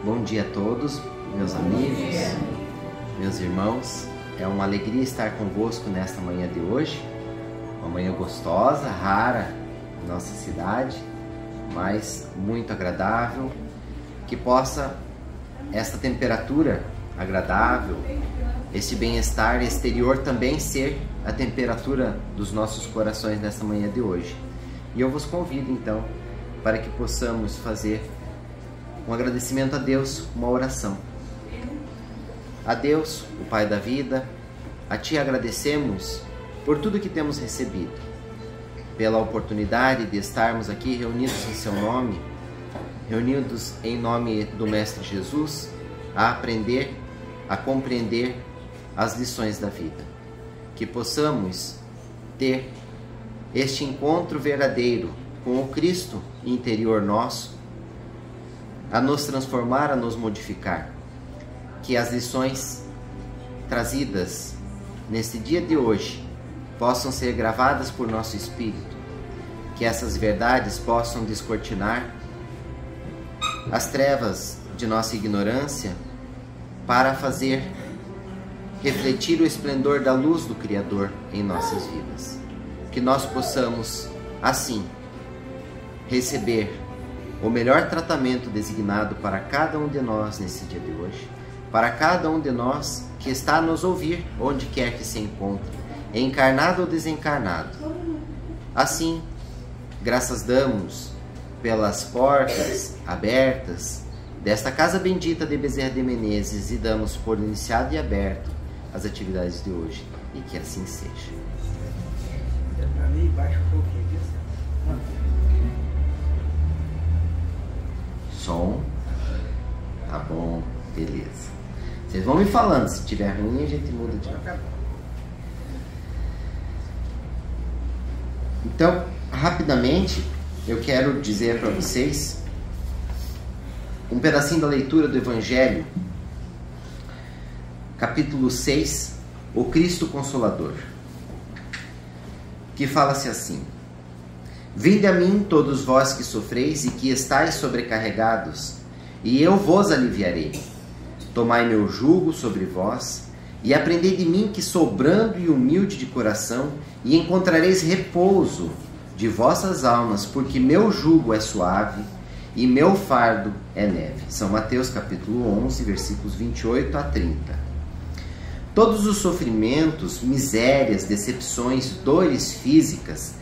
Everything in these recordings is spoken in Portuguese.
Bom dia a todos, meus amigos, meus irmãos. É uma alegria estar convosco nesta manhã de hoje. Uma manhã gostosa, rara em nossa cidade, mas muito agradável. Que possa esta temperatura agradável, este bem-estar exterior também ser a temperatura dos nossos corações nesta manhã de hoje. E eu vos convido então para que possamos fazer um agradecimento a Deus, uma oração. A Deus, o Pai da vida, a Ti agradecemos por tudo que temos recebido, pela oportunidade de estarmos aqui reunidos em Seu nome, reunidos em nome do Mestre Jesus, a aprender, a compreender as lições da vida. Que possamos ter este encontro verdadeiro com o Cristo interior nosso, a nos transformar, a nos modificar. Que as lições trazidas neste dia de hoje possam ser gravadas por nosso espírito. Que essas verdades possam descortinar as trevas de nossa ignorância para fazer refletir o esplendor da luz do Criador em nossas vidas. Que nós possamos, assim, receber o melhor tratamento designado para cada um de nós nesse dia de hoje, para cada um de nós que está a nos ouvir, onde quer que se encontre, encarnado ou desencarnado. Assim, graças damos pelas portas abertas desta casa bendita de Bezerra de Menezes e damos por iniciado e aberto as atividades de hoje, e que assim seja. Para mim, baixa um pouquinho. Som, tá bom, beleza. Vocês vão me falando, se tiver ruim a gente muda de novo. Então, rapidamente, eu quero dizer para vocês um pedacinho da leitura do Evangelho, capítulo 6, o Cristo Consolador, que fala-se assim: Vinde a mim todos vós que sofreis e que estáis sobrecarregados, e eu vos aliviarei. Tomai meu jugo sobre vós, e aprendei de mim que sou brando e humilde de coração, e encontrareis repouso de vossas almas, porque meu jugo é suave e meu fardo é leve. São Mateus capítulo 11, versículos 28 a 30. Todos os sofrimentos, misérias, decepções, dores físicas,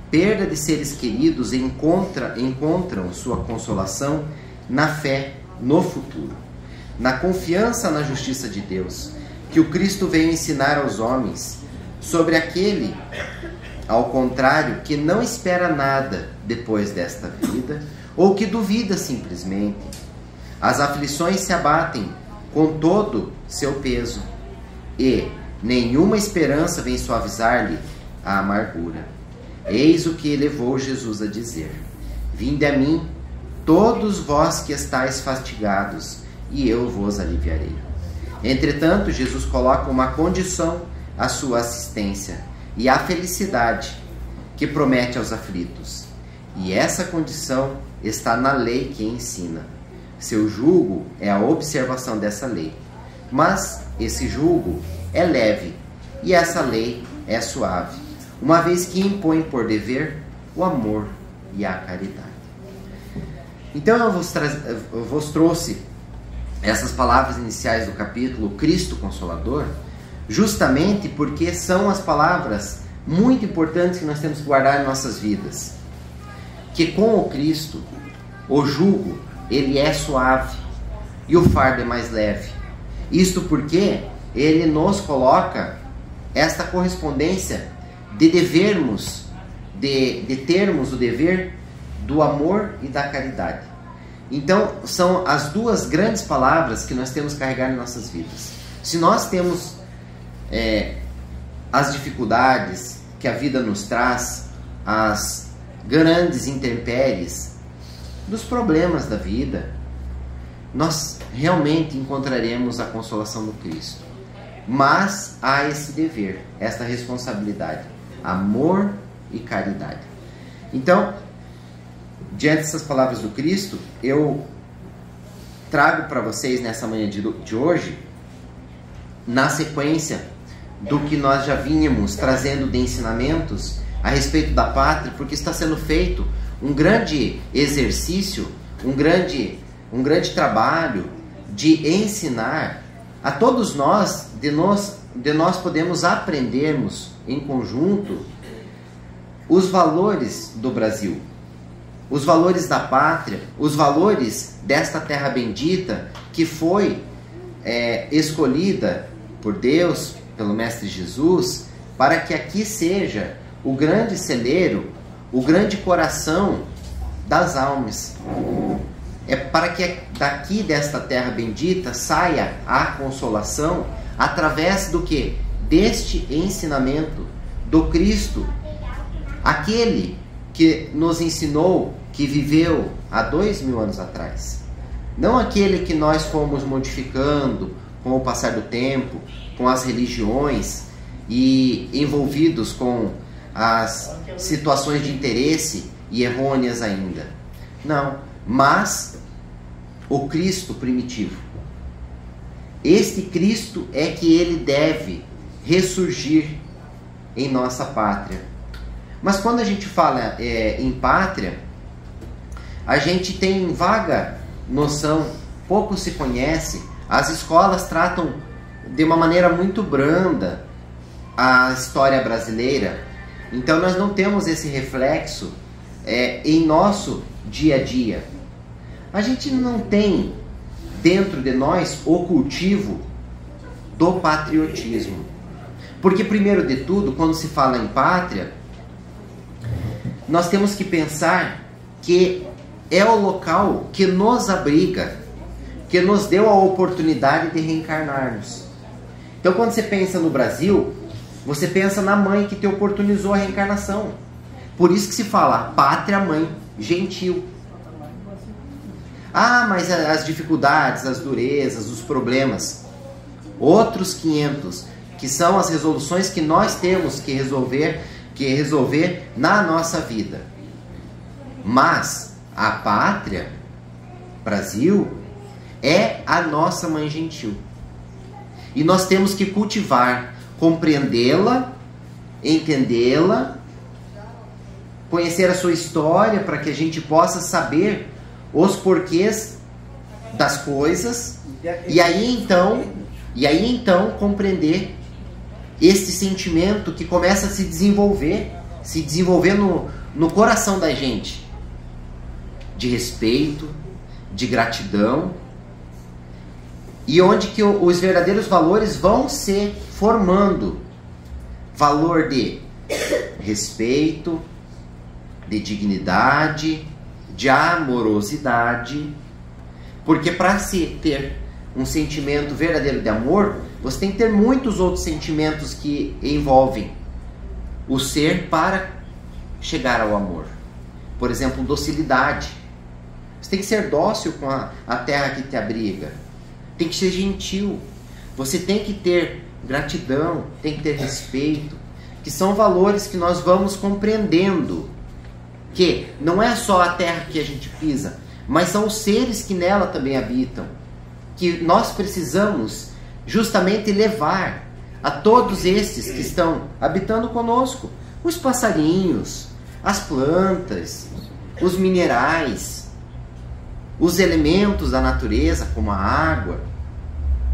perda de seres queridos encontram sua consolação na fé no futuro, na confiança na justiça de Deus, que o Cristo veio ensinar aos homens, sobre aquele, ao contrário, que não espera nada depois desta vida, ou que duvida simplesmente. As aflições se abatem com todo seu peso, e nenhuma esperança vem suavizar-lhe a amargura. Eis o que levou Jesus a dizer: Vinde a mim, todos vós que estáis fatigados, e eu vos aliviarei. Entretanto, Jesus coloca uma condição à sua assistência e à felicidade que promete aos aflitos. E essa condição está na lei que ensina. Seu jugo é a observação dessa lei. Mas esse jugo é leve e essa lei é suave, uma vez que impõe por dever o amor e a caridade. Então eu vos trouxe essas palavras iniciais do capítulo Cristo Consolador, justamente porque são as palavras muito importantes que nós temos que guardar em nossas vidas. Que com o Cristo, o jugo, ele é suave e o fardo é mais leve. Isto porque ele nos coloca esta correspondência de devermos, de termos o dever do amor e da caridade. Então, são as duas grandes palavras que nós temos que carregar em nossas vidas. Se nós temos as dificuldades que a vida nos traz, as grandes intempéries dos problemas da vida, nós realmente encontraremos a consolação do Cristo. Mas há esse dever, esta responsabilidade, amor e caridade. Então, diante dessas palavras do Cristo, eu trago para vocês nessa manhã de hoje, na sequência do que nós já vínhamos trazendo de ensinamentos a respeito da pátria, porque está sendo feito um grande exercício, um grande trabalho de ensinar a todos nós, de nós podemos aprendermos em conjunto os valores do Brasil, os valores da pátria, os valores desta terra bendita que foi escolhida por Deus, pelo Mestre Jesus, para que aqui seja o grande celeiro, o grande coração das almas. É para que daqui desta terra bendita saia a consolação através do que? Deste ensinamento do Cristo, aquele que nos ensinou, que viveu há 2000 anos atrás. Não aquele que nós fomos modificando com o passar do tempo, com as religiões e envolvidos com as situações de interesse e errôneas ainda. Não, mas o Cristo primitivo. Este Cristo é que ele deve ressurgir em nossa pátria. Mas quando a gente fala em pátria, a gente tem vaga noção, pouco se conhece. As escolas tratam de uma maneira muito branda a história brasileira. Então nós não temos esse reflexo em nosso dia a dia. A gente não tem dentro de nós o cultivo do patriotismo. Porque primeiro de tudo, quando se fala em pátria, nós temos que pensar que é o local que nos abriga, que nos deu a oportunidade de reencarnarmos. Então quando você pensa no Brasil, você pensa na mãe que te oportunizou a reencarnação. Por isso que se fala pátria mãe gentil. Ah, mas as dificuldades, as durezas, os problemas, outros 500, que são as resoluções que nós temos que resolver na nossa vida. Mas a pátria, Brasil, é a nossa mãe gentil. E nós temos que cultivar, compreendê-la, entendê-la, conhecer a sua história para que a gente possa saber os porquês das coisas e aí então compreender este sentimento que começa a se desenvolver no coração da gente, de respeito, de gratidão, e onde que os verdadeiros valores vão se formando. Valor de respeito, de dignidade, de amorosidade. Porque para se ter um sentimento verdadeiro de amor, você tem que ter muitos outros sentimentos que envolvem o ser para chegar ao amor. Por exemplo, docilidade. Você tem que ser dócil com a terra que te abriga. Tem que ser gentil. Você tem que ter gratidão, tem que ter respeito, que são valores que nós vamos compreendendo. Que não é só a terra que a gente pisa, mas são os seres que nela também habitam. Que nós precisamos justamente levar a todos estes que estão habitando conosco. Os passarinhos, as plantas, os minerais, os elementos da natureza, como a água,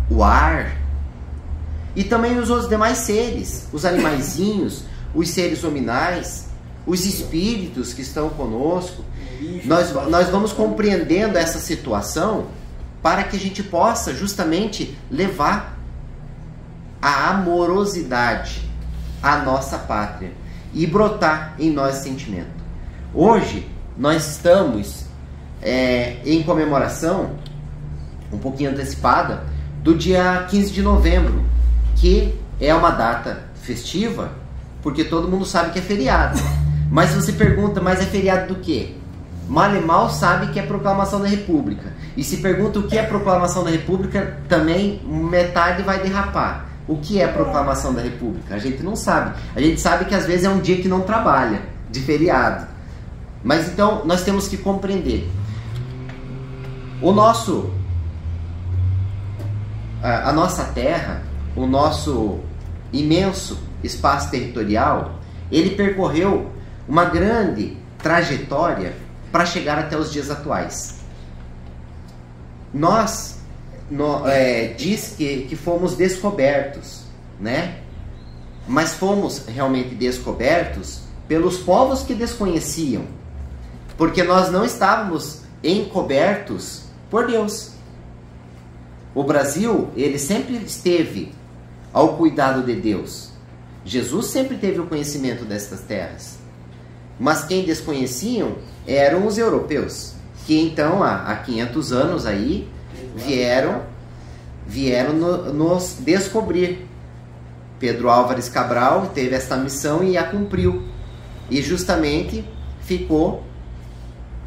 o ar, e também os outros demais seres, os animaizinhos, os seres hominais, os espíritos que estão conosco. Nós vamos compreendendo essa situação para que a gente possa justamente levar a amorosidade à nossa pátria e brotar em nós esse sentimento. Hoje nós estamos em comemoração, um pouquinho antecipada, do dia 15 de novembro, que é uma data festiva, porque todo mundo sabe que é feriado. Mas você pergunta, mas é feriado do quê? Mal e mal sabe que é proclamação da República. E se pergunta o que é proclamação da República, também metade vai derrapar. O que é proclamação da República? A gente não sabe. A gente sabe que às vezes é um dia que não trabalha, de feriado. Mas então nós temos que compreender. O nosso a nossa terra, o nosso imenso espaço territorial, ele percorreu uma grande trajetória para chegar até os dias atuais. Nós diz que fomos descobertos, né? Mas fomos realmente descobertos pelos povos que desconheciam, porque nós não estávamos encobertos por Deus. O Brasil, ele sempre esteve ao cuidado de Deus. Jesus sempre teve o conhecimento destas terras. Mas quem desconheciam eram os europeus, que então há 500 anos aí vieram nos descobrir. Pedro Álvares Cabral teve esta missão e a cumpriu. E justamente ficou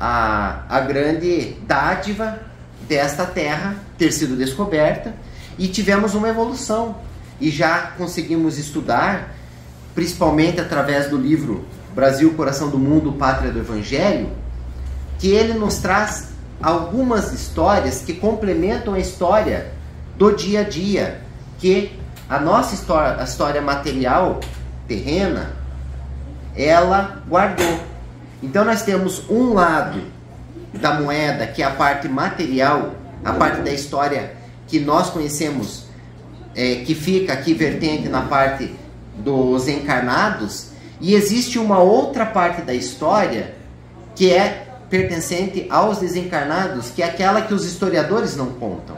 a grande dádiva desta terra ter sido descoberta, e tivemos uma evolução. E já conseguimos estudar, principalmente através do livro Brasil, Coração do Mundo, Pátria do Evangelho, que ele nos traz algumas histórias que complementam a história do dia a dia, que a nossa história, a história material, terrena, ela guardou. Então nós temos um lado da moeda, que é a parte material, a parte da história que nós conhecemos, que fica aqui vertente na parte dos encarnados, e existe uma outra parte da história que é pertencente aos desencarnados, que é aquela que os historiadores não contam.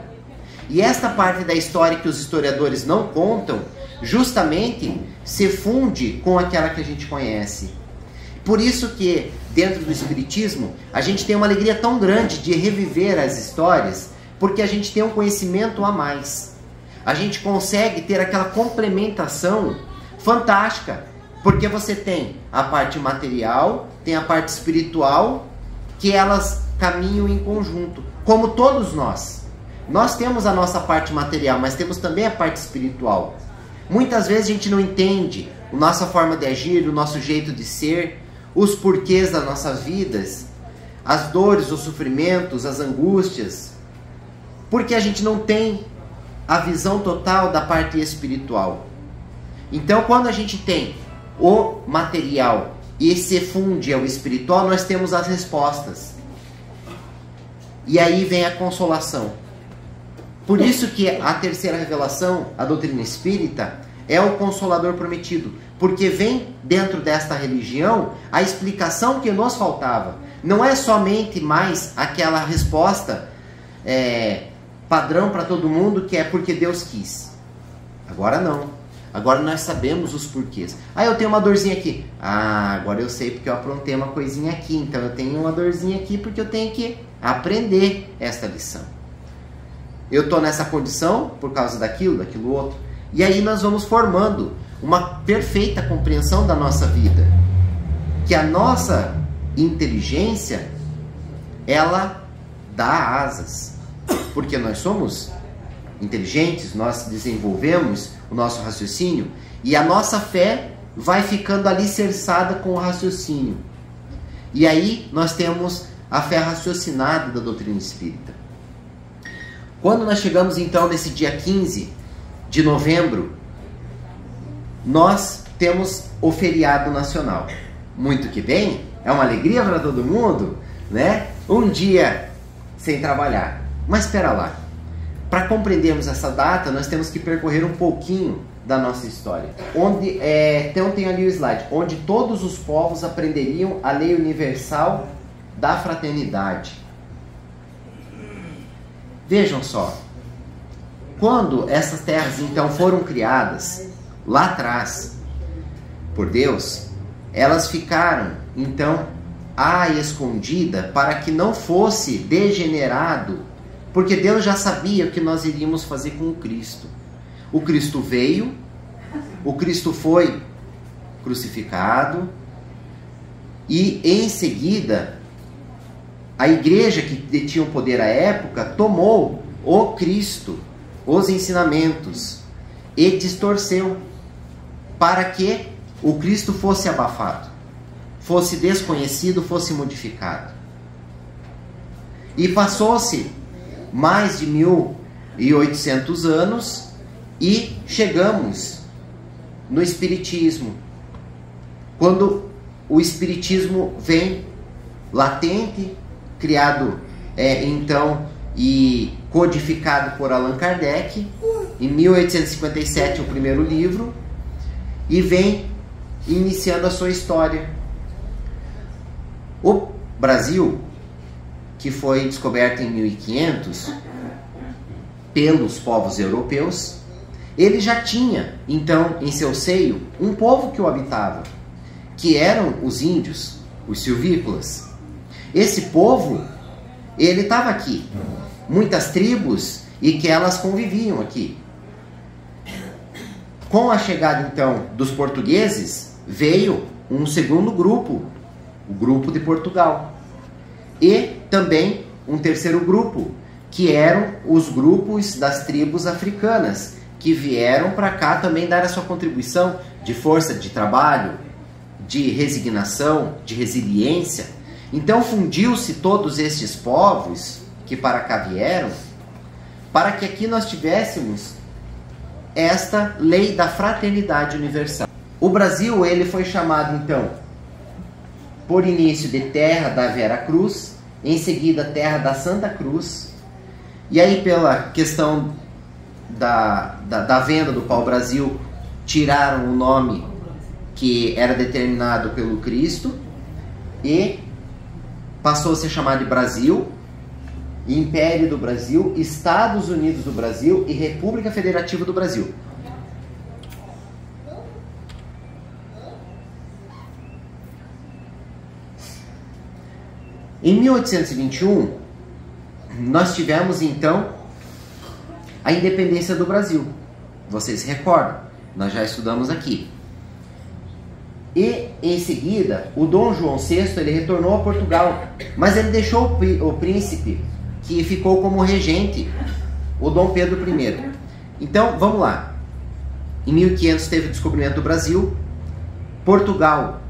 E esta parte da história que os historiadores não contam, justamente se funde com aquela que a gente conhece. Por isso que, dentro do Espiritismo, a gente tem uma alegria tão grande de reviver as histórias, porque a gente tem um conhecimento a mais. A gente consegue ter aquela complementação fantástica, porque você tem a parte material, tem a parte espiritual, que elas caminham em conjunto, como todos nós. Nós temos a nossa parte material, mas temos também a parte espiritual. Muitas vezes a gente não entende a nossa forma de agir, o nosso jeito de ser, os porquês das nossas vidas, as dores, os sofrimentos, as angústias, porque a gente não tem a visão total da parte espiritual. Então, quando a gente tem o material e se funde ao espiritual, nós temos as respostas. E aí vem a consolação. Por isso que a terceira revelação, a doutrina espírita, é o Consolador prometido. Porque vem dentro desta religião a explicação que nos faltava. Não é somente mais aquela resposta padrão para todo mundo, que é porque Deus quis. Agora não. Agora nós sabemos os porquês. Eu tenho uma dorzinha aqui. Agora eu sei porque eu aprontei uma coisinha aqui. Então eu tenho uma dorzinha aqui porque eu tenho que aprender esta lição. Eu estou nessa condição por causa daquilo outro. E aí nós vamos formando uma perfeita compreensão da nossa vida. Que a nossa inteligência, ela dá asas. Porque nós somos inteligentes, nós desenvolvemos o nosso raciocínio, e a nossa fé vai ficando alicerçada com o raciocínio. E aí nós temos a fé raciocinada da doutrina espírita. Quando nós chegamos então nesse dia 15 de novembro, nós temos o feriado nacional. Muito que bem, é uma alegria para todo mundo, né? Um dia sem trabalhar. Mas espera lá. Para compreendermos essa data, nós temos que percorrer um pouquinho da nossa história. Então tem ali o slide, onde todos os povos aprenderiam a lei universal da fraternidade. Vejam só, quando essas terras então foram criadas, lá atrás, por Deus, elas ficaram então à escondida para que não fosse degenerado, porque Deus já sabia o que nós iríamos fazer com o Cristo. O Cristo veio, o Cristo foi crucificado, e em seguida a igreja que detinha o poder à época tomou o Cristo, os ensinamentos, e distorceu para que o Cristo fosse abafado, fosse desconhecido, fosse modificado. E passou-se mais de 1000 1.800 anos e chegamos no Espiritismo. Quando o Espiritismo vem latente, criado então e codificado por Allan Kardec, em 1857 o primeiro livro, e vem iniciando a sua história. O Brasil, que foi descoberto em 1500 pelos povos europeus, ele já tinha então em seu seio um povo que o habitava, que eram os índios, os silvícolas. Esse povo, ele estava aqui, muitas tribos, e que elas conviviam aqui. Com a chegada então dos portugueses, veio um segundo grupo, o grupo de Portugal, e também um terceiro grupo, que eram os grupos das tribos africanas, que vieram para cá também dar a sua contribuição de força de trabalho, de resignação, de resiliência. Então fundiu-se todos estes povos que para cá vieram, para que aqui nós tivéssemos esta lei da fraternidade universal. O Brasil, ele foi chamado então por início de terra da Vera Cruz, em seguida terra da Santa Cruz, e aí pela questão da venda do pau-brasil, tiraram o nome que era determinado pelo Cristo e passou a ser chamado de Brasil, Império do Brasil, Estados Unidos do Brasil e República Federativa do Brasil. Em 1821, nós tivemos então a independência do Brasil. Vocês se recordam? Nós já estudamos aqui. E em seguida, o Dom João VI, ele retornou a Portugal, mas ele deixou o príncipe que ficou como regente, o Dom Pedro I. Então, vamos lá. Em 1500 teve o descobrimento do Brasil. Portugal,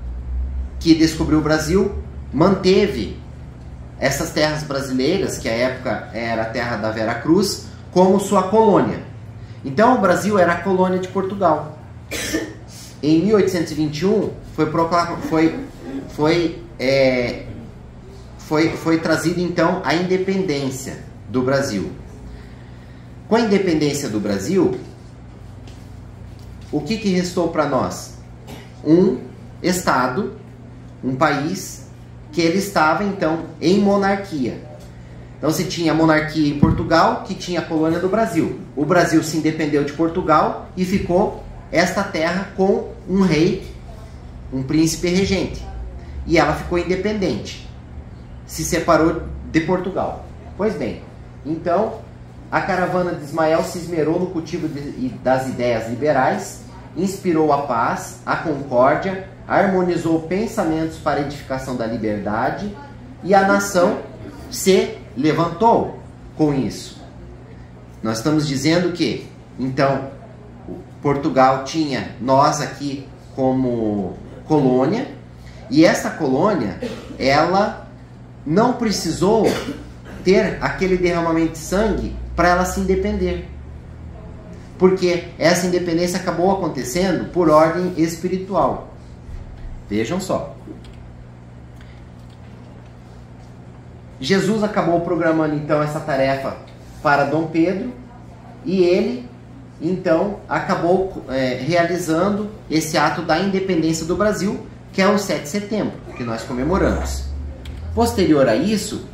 que descobriu o Brasil, manteve essas terras brasileiras, que à época era a terra da Vera Cruz, como sua colônia. Então o Brasil era a colônia de Portugal. Em 1821 foi trazido então a independência do Brasil. Com a independência do Brasil, o que restou para nós? Um estado, um país que ele estava então em monarquia. Então você tinha a monarquia em Portugal, que tinha a colônia do Brasil. O Brasil se independeu de Portugal e ficou esta terra com um rei, um príncipe regente. E ela ficou independente. Se separou de Portugal. Pois bem, então a caravana de Ismael se esmerou no cultivo das ideias liberais, inspirou a paz, a concórdia, harmonizou pensamentos para a edificação da liberdade, e a nação se levantou com isso. Nós estamos dizendo que, então, Portugal tinha nós aqui como colônia, e essa colônia, ela não precisou ter aquele derramamento de sangue para ela se independer. Porque essa independência acabou acontecendo por ordem espiritual. Vejam só. Jesus acabou programando então essa tarefa para Dom Pedro, e ele então acabou realizando esse ato da independência do Brasil, que é o 7 de setembro, que nós comemoramos. Posterior a isso,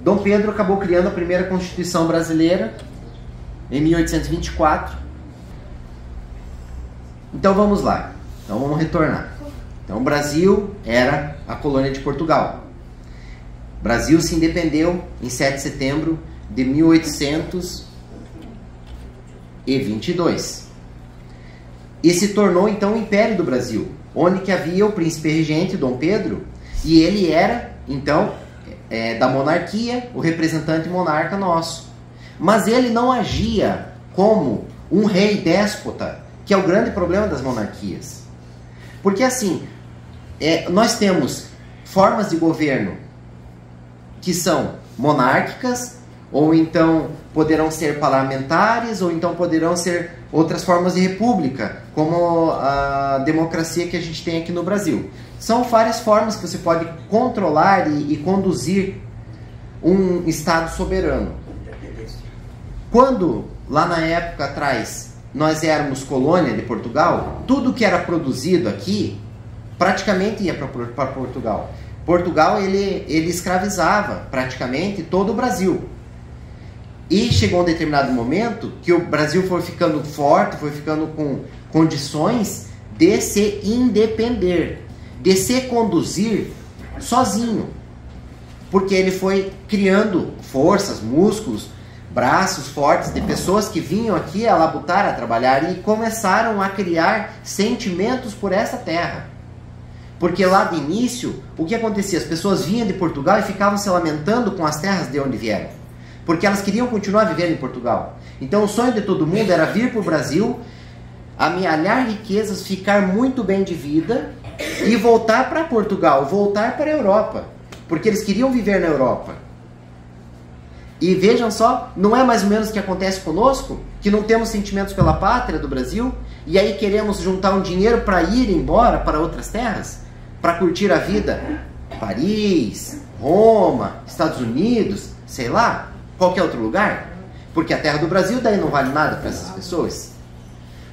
Dom Pedro acabou criando a primeira Constituição brasileira em 1824. Então vamos lá. Então vamos retornar. Então o Brasil era a colônia de Portugal. O Brasil se independeu em 7 de setembro de 1822. E se tornou então o Império do Brasil, onde que havia o príncipe regente, Dom Pedro, e ele era então da monarquia, o representante monarca nosso. Mas ele não agia como um rei déspota, que é o grande problema das monarquias. Porque assim, nós temos formas de governo que são monárquicas ou então poderão ser parlamentares, ou então poderão ser outras formas de república, como a democracia que a gente tem aqui no Brasil. São várias formas que você pode controlar e conduzir um Estado soberano. Quando, lá na época atrás, nós éramos colônia de Portugal, tudo que era produzido aqui, praticamente ia para Portugal. Portugal, ele escravizava praticamente todo o Brasil. E chegou um determinado momento que o Brasil foi ficando forte, foi ficando com condições de se independer, de se conduzir sozinho. Porque ele foi criando forças, músculos, braços fortes de pessoas que vinham aqui a labutar, a trabalhar e começaram a criar sentimentos por essa terra. Porque lá de início, o que acontecia? As pessoas vinham de Portugal e ficavam se lamentando com as terras de onde vieram. Porque elas queriam continuar vivendo em Portugal. Então o sonho de todo mundo era vir para o Brasil, amealhar riquezas, ficar muito bem de vida e voltar para Portugal, voltar para a Europa. Porque eles queriam viver na Europa. E vejam só, não é mais ou menos o que acontece conosco? Que não temos sentimentos pela pátria do Brasil e aí queremos juntar um dinheiro para ir embora para outras terras? Para curtir a vida? Paris, Roma, Estados Unidos, sei lá, qualquer outro lugar? Porque a terra do Brasil daí não vale nada para essas pessoas.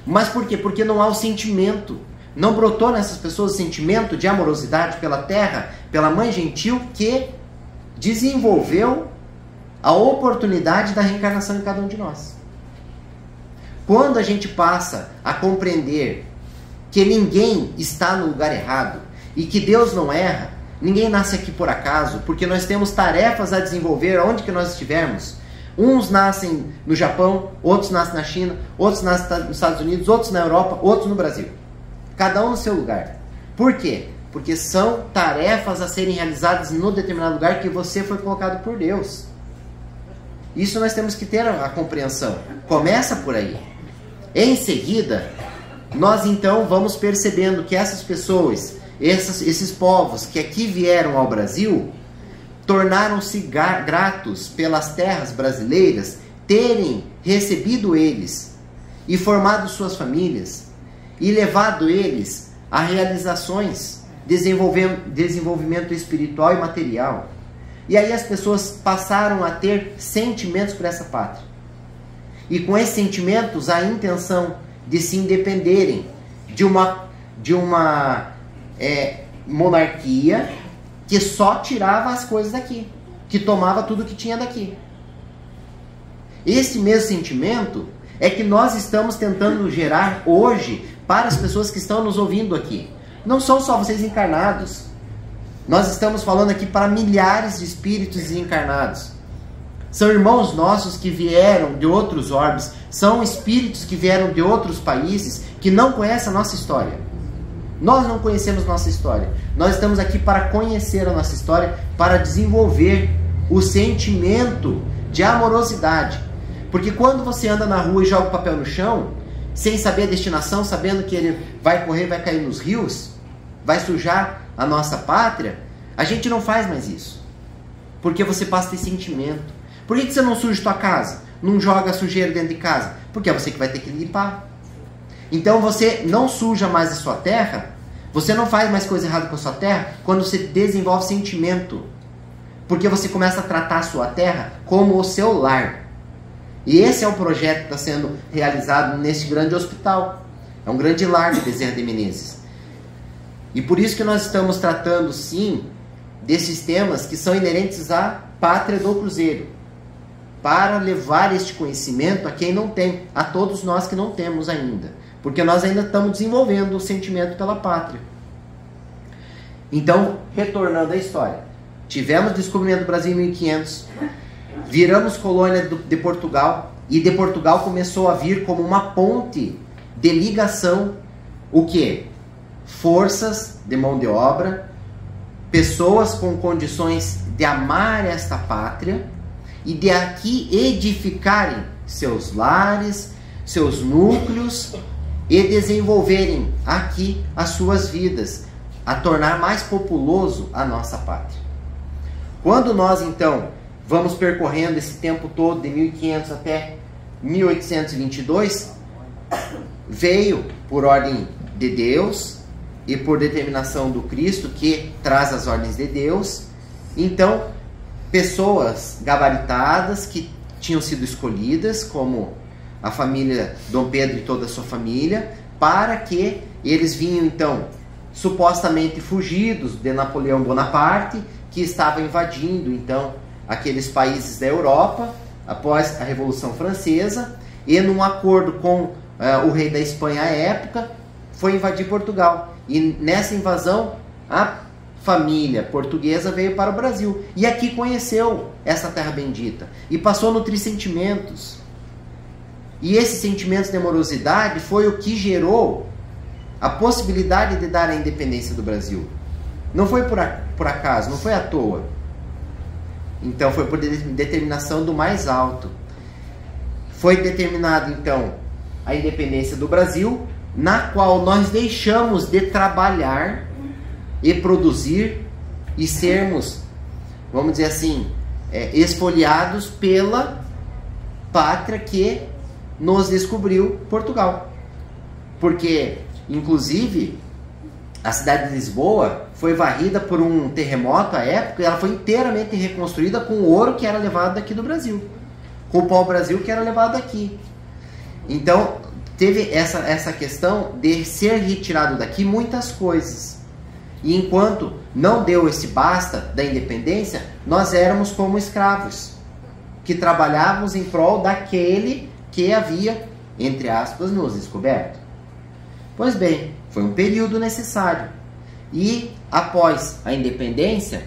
Mas por quê? Porque não há o sentimento. Não brotou nessas pessoas o sentimento de amorosidade pela terra, pela mãe gentil que desenvolveu a oportunidade da reencarnação em cada um de nós. Quando a gente passa a compreender que ninguém está no lugar errado e que Deus não erra, ninguém nasce aqui por acaso, porque nós temos tarefas a desenvolver onde que nós estivermos. Uns nascem no Japão, outros nascem na China, outros nascem nos Estados Unidos, outros na Europa, outros no Brasil. Cada um no seu lugar. Por quê? Porque são tarefas a serem realizadas no determinado lugar que você foi colocado por Deus. Isso nós temos que ter a compreensão. Começa por aí. Em seguida, nós então vamos percebendo que essas pessoas, esses povos que aqui vieram ao Brasil, tornaram-se gratos pelas terras brasileiras, terem recebido eles e formado suas famílias e levado eles a realizações, desenvolvimento espiritual e material. E aí as pessoas passaram a ter sentimentos por essa pátria. E com esses sentimentos, a intenção de se independerem de uma monarquia que só tirava as coisas daqui, que tomava tudo que tinha daqui. Esse mesmo sentimento é que nós estamos tentando gerar hoje para as pessoas que estão nos ouvindo aqui. Não são só vocês encarnados. Nós estamos falando aqui para milhares de espíritos desencarnados. São irmãos nossos que vieram de outros orbes, são espíritos que vieram de outros países, que não conhecem a nossa história. Nós não conhecemos nossa história. Nós estamos aqui para conhecer a nossa história, para desenvolver o sentimento de amorosidade. Porque quando você anda na rua e joga o papel no chão, sem saber a destinação, sabendo que ele vai correr, vai cair nos rios, vai sujar a nossa pátria, a gente não faz mais isso. Porque você passa a ter sentimento. Por que você não suja tua casa? Não joga sujeira dentro de casa? Porque é você que vai ter que limpar. Então você não suja mais a sua terra, você não faz mais coisa errada com a sua terra quando você desenvolve sentimento. Porque você começa a tratar a sua terra como o seu lar. E esse é o projeto que está sendo realizado nesse grande hospital. É um grande lar de Bezerra de Menezes. E por isso que nós estamos tratando, sim, desses temas que são inerentes à pátria do Cruzeiro. Para levar este conhecimento a quem não tem, a todos nós que não temos ainda. Porque nós ainda estamos desenvolvendo o sentimento pela pátria. Então, retornando à história. Tivemos o descobrimento do Brasil em 1500. Viramos colônia de Portugal. E de Portugal começou a vir como uma ponte de ligação. O quê? Forças de mão de obra. Pessoas com condições de amar esta pátria. E de aqui edificarem seus lares, seus núcleos e desenvolverem aqui as suas vidas, a tornar mais populoso a nossa pátria. Quando nós então vamos percorrendo esse tempo todo, de 1500 até 1822, veio por ordem de Deus e por determinação do Cristo, que traz as ordens de Deus. Então, pessoas gabaritadas que tinham sido escolhidas, como a família Dom Pedro e toda a sua família, para que eles vinham então supostamente fugidos de Napoleão Bonaparte, que estava invadindo então aqueles países da Europa após a Revolução Francesa, e num acordo com o rei da Espanha à época, foi invadir Portugal. E nessa invasão a família portuguesa veio para o Brasil e aqui conheceu essa terra bendita e passou a nutrir sentimentos. E esses sentimentos de amorosidade foi o que gerou a possibilidade de dar a independência do Brasil. Não foi por acaso, não foi à toa. Então foi por determinação do mais alto. Foi determinado então a independência do Brasil, na qual nós deixamos de trabalhar e produzir e sermos, vamos dizer assim, espoliados pela pátria que nos descobriu, Portugal. Porque, inclusive, a cidade de Lisboa foi varrida por um terremoto à época e ela foi inteiramente reconstruída com o ouro que era levado daqui do Brasil, com o pau-brasil que era levado daqui. Então, teve essa questão de ser retirado daqui muitas coisas. E enquanto não deu esse basta da independência, nós éramos como escravos, que trabalhávamos em prol daquele que havia, entre aspas, nos descoberto. Pois bem, foi um período necessário. E após a independência,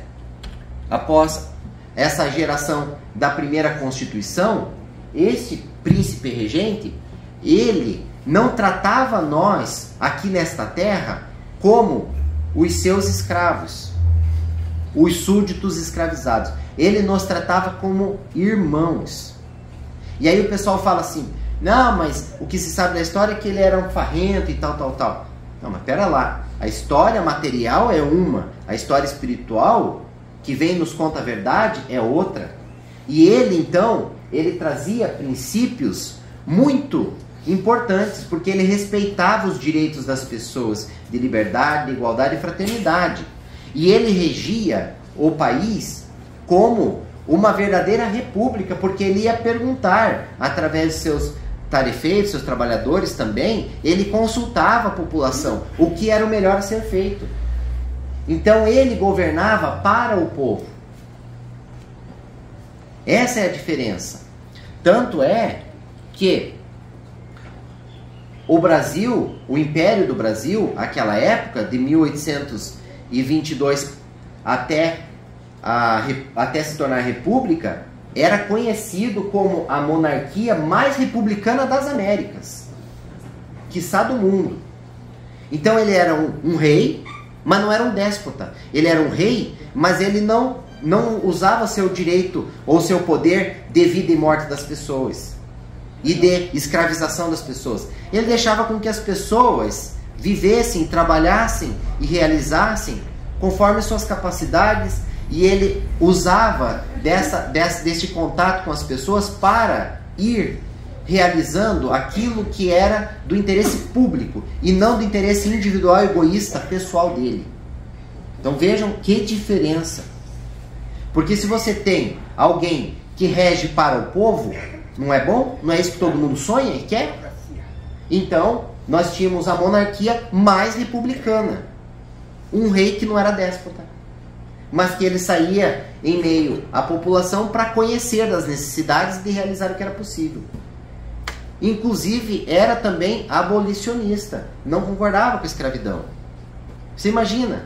após essa geração da primeira Constituição, esse príncipe regente, ele não tratava nós, aqui nesta terra, como os seus escravos, os súditos escravizados. Ele nos tratava como irmãos. E aí o pessoal fala assim, não, mas o que se sabe da história é que ele era um farrento e tal, tal, tal. Não, mas pera lá, a história material é uma, a história espiritual, que vem e nos conta a verdade, é outra. E ele, então, ele trazia princípios muito importantes, porque ele respeitava os direitos das pessoas, de liberdade, de igualdade e fraternidade. E ele regia o país como uma verdadeira república, porque ele ia perguntar, através de seus tarefeiros, seus trabalhadores também, ele consultava a população, o que era o melhor a ser feito. Então ele governava para o povo. Essa é a diferença. Tanto é que o Brasil, o Império do Brasil, aquela época, de 1822 até se tornar república, era conhecido como a monarquia mais republicana das Américas, quiçá do mundo. Então ele era um rei, mas não era um déspota. Ele era um rei, mas ele não usava seu direito ou seu poder de vida e morte das pessoas e de escravização das pessoas. Ele deixava com que as pessoas vivessem, trabalhassem e realizassem conforme suas capacidades, e ele usava deste contato com as pessoas para ir realizando aquilo que era do interesse público e não do interesse individual, egoísta, pessoal dele. Então vejam que diferença. Porque se você tem alguém que rege para o povo, não é bom? Não é isso que todo mundo sonha e quer? Então, nós tínhamos a monarquia mais republicana. Um rei que não era déspota, mas que ele saía em meio à população para conhecer das necessidades e de realizar o que era possível. Inclusive, era também abolicionista, não concordava com a escravidão. Você imagina,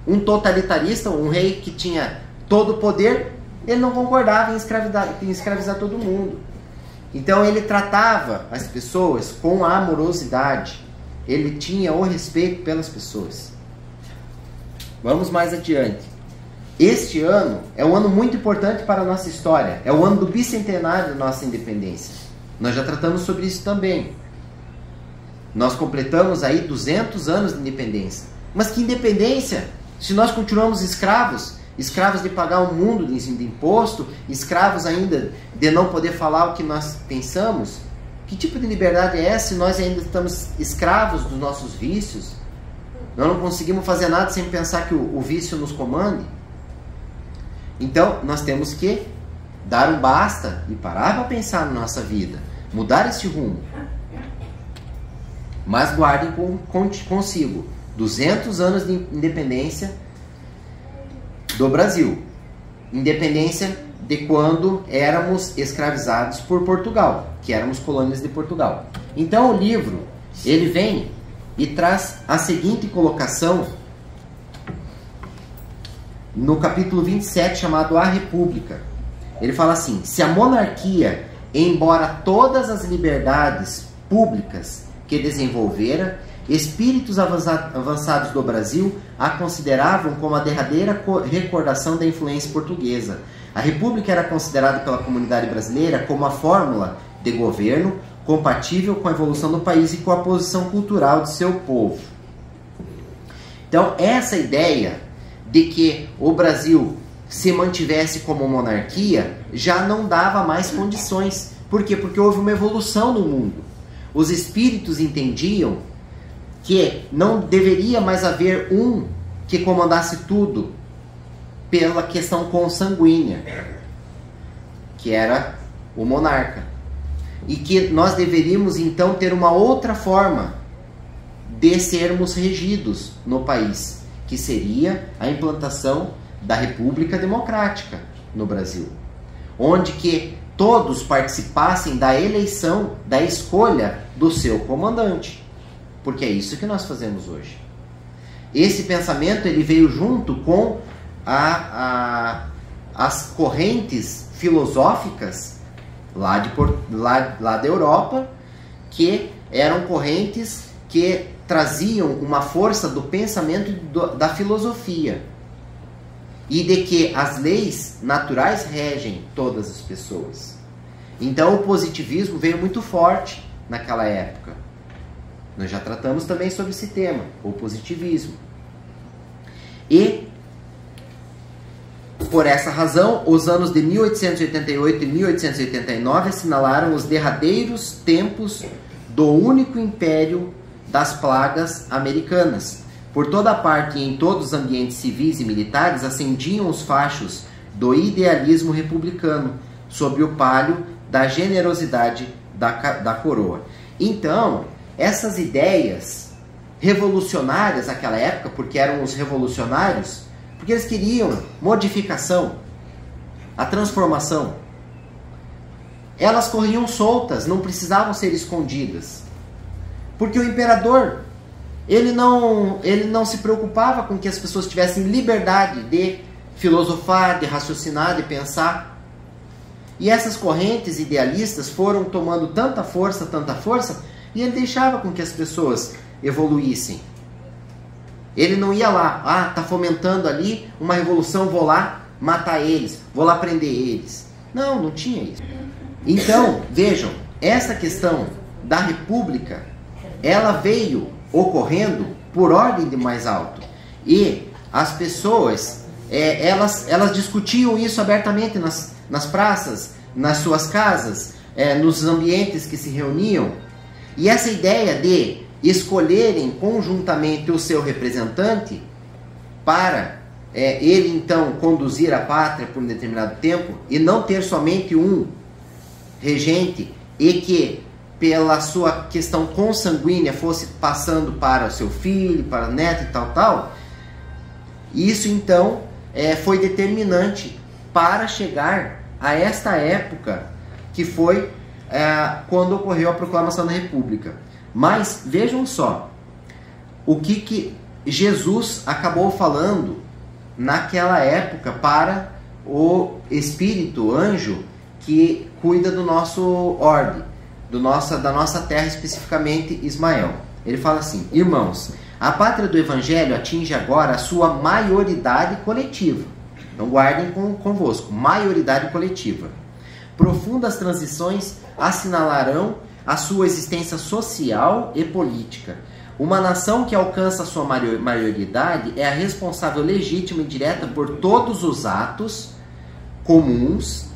um totalitarista, um rei que tinha todo o poder, ele não concordava em escravizar todo mundo. Então ele tratava as pessoas com a amorosidade, ele tinha o respeito pelas pessoas. Vamos mais adiante. Este ano é um ano muito importante para a nossa história. É o ano do bicentenário da nossa independência. Nós já tratamos sobre isso também. Nós completamos aí 200 anos de independência. Mas que independência? Se nós continuamos escravos, escravos de pagar um mundo de imposto, escravos ainda de não poder falar o que nós pensamos. Que tipo de liberdade é essa se nós ainda estamos escravos dos nossos vícios? Nós não conseguimos fazer nada sem pensar que o vício nos comande? Então, nós temos que dar um basta e parar para pensar na nossa vida, mudar esse rumo. Mas guardem consigo 200 anos de independência do Brasil. Independência de quando éramos escravizados por Portugal, que éramos colônias de Portugal. Então o livro, ele vem e traz a seguinte colocação no capítulo 27, chamado A República. Ele fala assim: se a monarquia, embora todas as liberdades públicas que desenvolvera, espíritos avançados do Brasil a consideravam como a derradeira recordação da influência portuguesa. A República era considerada pela comunidade brasileira como a fórmula de governo compatível com a evolução do país e com a posição cultural de seu povo. Então, essa ideia de que o Brasil se mantivesse como monarquia já não dava mais condições. Por quê? Porque houve uma evolução no mundo. Os espíritos entendiam que não deveria mais haver um que comandasse tudo pela questão consanguínea, que era o monarca. E que nós deveríamos então ter uma outra forma de sermos regidos no país, que seria a implantação da República Democrática no Brasil, onde que todos participassem da eleição, da escolha do seu comandante, porque é isso que nós fazemos hoje. Esse pensamento ele veio junto com as correntes filosóficas lá da Europa, que eram correntes que traziam uma força do pensamento da filosofia e de que as leis naturais regem todas as pessoas. Então o positivismo veio muito forte naquela época. Nós já tratamos também sobre esse tema, o positivismo. E por essa razão, os anos de 1888 e 1889 assinalaram os derradeiros tempos do único império das plagas americanas. Por toda parte e em todos os ambientes civis e militares ascendiam os fachos do idealismo republicano, sob o palio da generosidade da coroa. Então, essas ideias revolucionárias naquela época, porque eram os revolucionários, porque eles queriam modificação, a transformação, elas corriam soltas, não precisavam ser escondidas. Porque o imperador, ele não se preocupava com que as pessoas tivessem liberdade de filosofar, de raciocinar, de pensar. E essas correntes idealistas foram tomando tanta força, e ele deixava com que as pessoas evoluíssem. Ele não ia lá, tá fomentando ali uma revolução, vou lá matar eles, vou lá prender eles. Não tinha isso. Então, vejam, essa questão da república, ela veio ocorrendo por ordem de mais alto. E as pessoas, elas discutiam isso abertamente nas praças, nas suas casas, nos ambientes que se reuniam. E essa ideia de escolherem conjuntamente o seu representante para ele então conduzir a pátria por um determinado tempo e não ter somente um regente e que pela sua questão consanguínea fosse passando para o seu filho, para o neto e tal, isso então foi determinante para chegar a esta época que foi quando ocorreu a proclamação da República. Mas vejam só o que Jesus acabou falando naquela época para o espírito, anjo, que cuida do nosso orbe, da nossa terra, especificamente Ismael. Ele fala assim: irmãos, a pátria do Evangelho atinge agora a sua maioridade coletiva. Então guardem convosco, maioridade coletiva. Profundas transições assinalarão a sua existência social e política. Uma nação que alcança a sua maioridade é a responsável legítima e direta por todos os atos comuns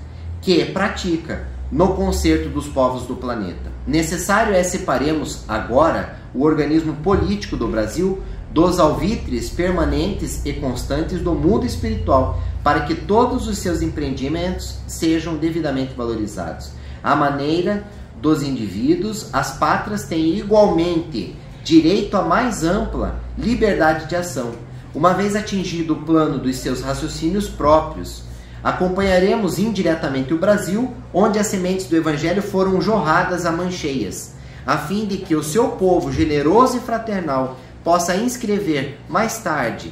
que pratica no concerto dos povos do planeta. Necessário é separemos agora o organismo político do Brasil dos alvitres permanentes e constantes do mundo espiritual, para que todos os seus empreendimentos sejam devidamente valorizados. À maneira dos indivíduos, as pátrias têm igualmente direito à mais ampla liberdade de ação. Uma vez atingido o plano dos seus raciocínios próprios, acompanharemos indiretamente o Brasil, onde as sementes do Evangelho foram jorradas a mancheias, a fim de que o seu povo generoso e fraternal possa inscrever mais tarde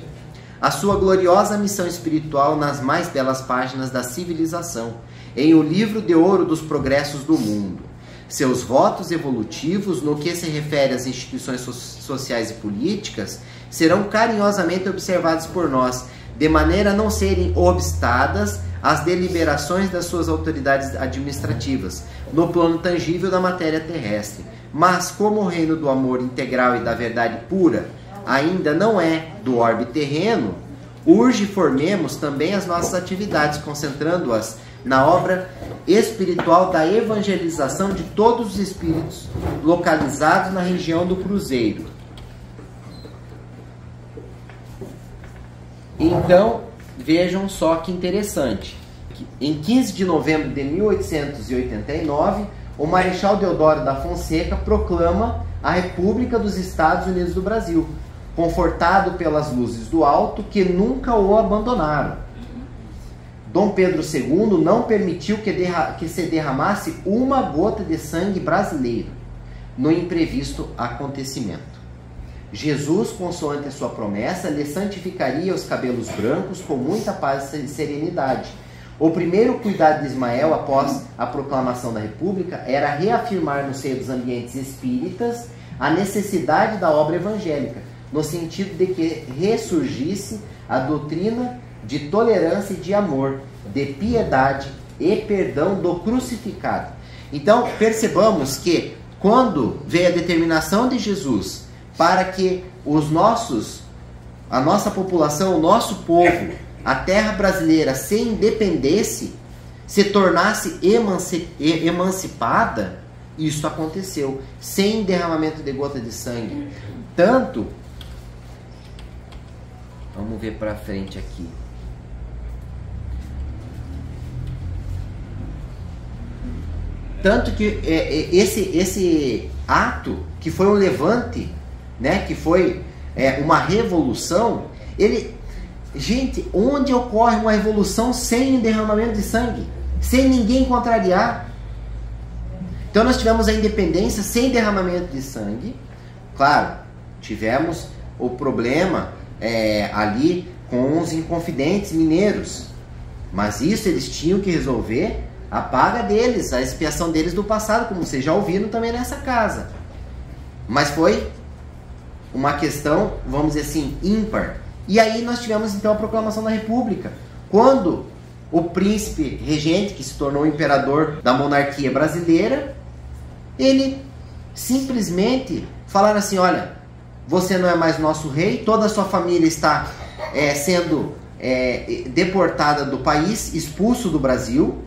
a sua gloriosa missão espiritual nas mais belas páginas da civilização, em o livro de ouro dos progressos do mundo. Seus votos evolutivos, no que se refere às instituições sociais e políticas, serão carinhosamente observados por nós, de maneira a não serem obstadas às deliberações das suas autoridades administrativas, no plano tangível da matéria terrestre. Mas, como o reino do amor integral e da verdade pura ainda não é do orbe terreno, urge formemos também as nossas atividades, concentrando-as na obra espiritual da evangelização de todos os espíritos localizados na região do Cruzeiro. Então, vejam só que interessante. Em 15 de novembro de 1889, o Marechal Deodoro da Fonseca proclama a República dos Estados Unidos do Brasil, confortado pelas luzes do alto que nunca o abandonaram. Dom Pedro II não permitiu que se derramasse uma gota de sangue brasileiro no imprevisto acontecimento. Jesus, consoante a sua promessa, lhe santificaria os cabelos brancos com muita paz e serenidade. O primeiro cuidado de Ismael após a proclamação da República era reafirmar no seio dos ambientes espíritas a necessidade da obra evangélica, no sentido de que ressurgisse a doutrina de tolerância e de amor, de piedade e perdão do crucificado. Então, percebamos que quando veio a determinação de Jesus para que a nossa população, o nosso povo, a terra brasileira se independesse, se tornasse emancipada, isso aconteceu, sem derramamento de gota de sangue. Tanto, vamos ver para frente aqui. Tanto que esse ato, que foi um levante, né, que foi uma revolução, gente, onde ocorre uma revolução sem derramamento de sangue? Sem ninguém contrariar. Então nós tivemos a independência sem derramamento de sangue. Claro, tivemos o problema ali com os inconfidentes mineiros, mas isso eles tinham que resolver a paga deles, a expiação deles do passado, como vocês já ouviram também nessa casa. Mas foi uma questão, vamos dizer assim, ímpar. E aí nós tivemos então a proclamação da República, quando o príncipe regente, que se tornou imperador da monarquia brasileira, ele simplesmente falaram assim: olha, você não é mais nosso rei, toda a sua família está sendo deportada do país, expulso do Brasil,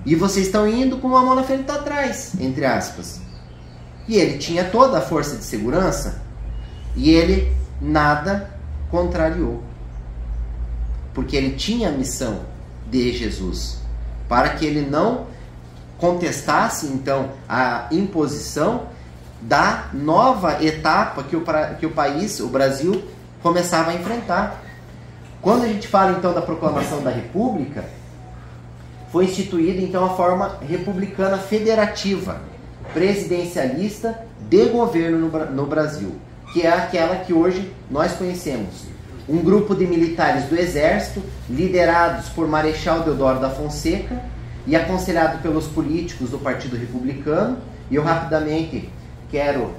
e vocês estão indo com uma mão na frente e outra atrás, entre aspas. E ele tinha toda a força de segurança, e ele nada contrariou, porque ele tinha a missão de Jesus, para que ele não contestasse então a imposição da nova etapa que o país, o Brasil, começava a enfrentar. Quando a gente fala então da proclamação da República, foi instituída então a forma republicana federativa, presidencialista de governo no Brasil, que é aquela que hoje nós conhecemos. Um grupo de militares do Exército, liderados por Marechal Deodoro da Fonseca e aconselhado pelos políticos do Partido Republicano. E eu rapidamente quero